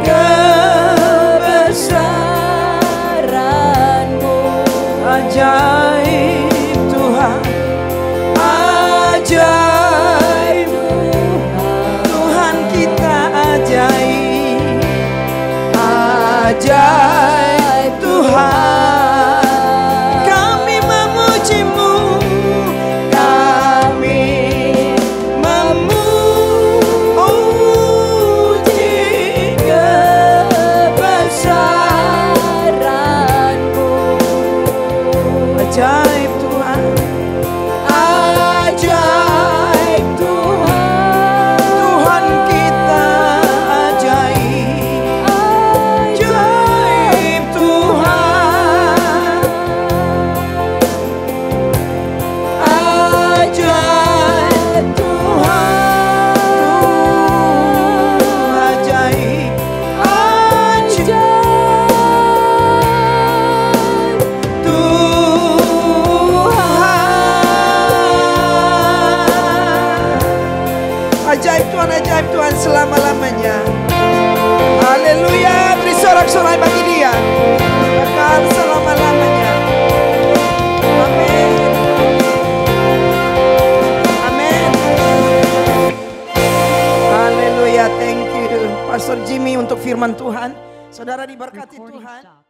kebesaran-Mu. Ajaib Tuhan, ajaib Tuhan kita, ajaib, ajaib Tuhan. Kami memuji-Mu, kami memuji kebesaran-Mu. Ajaib Tuhan, ajaib Tuhan, Tuhan kita, ajaib, ajaib Tuhan, ajaib Tuhan, ajaib, ajaib Tuhan, ajaib Tuhan selama-lamanya. Haleluya, beri sorak-sorai bagi Dia, kekal selama-lamanya. Amin. Amin. Haleluya, thank you Pastor Jimmy untuk firman Tuhan. Saudara diberkati Tuhan.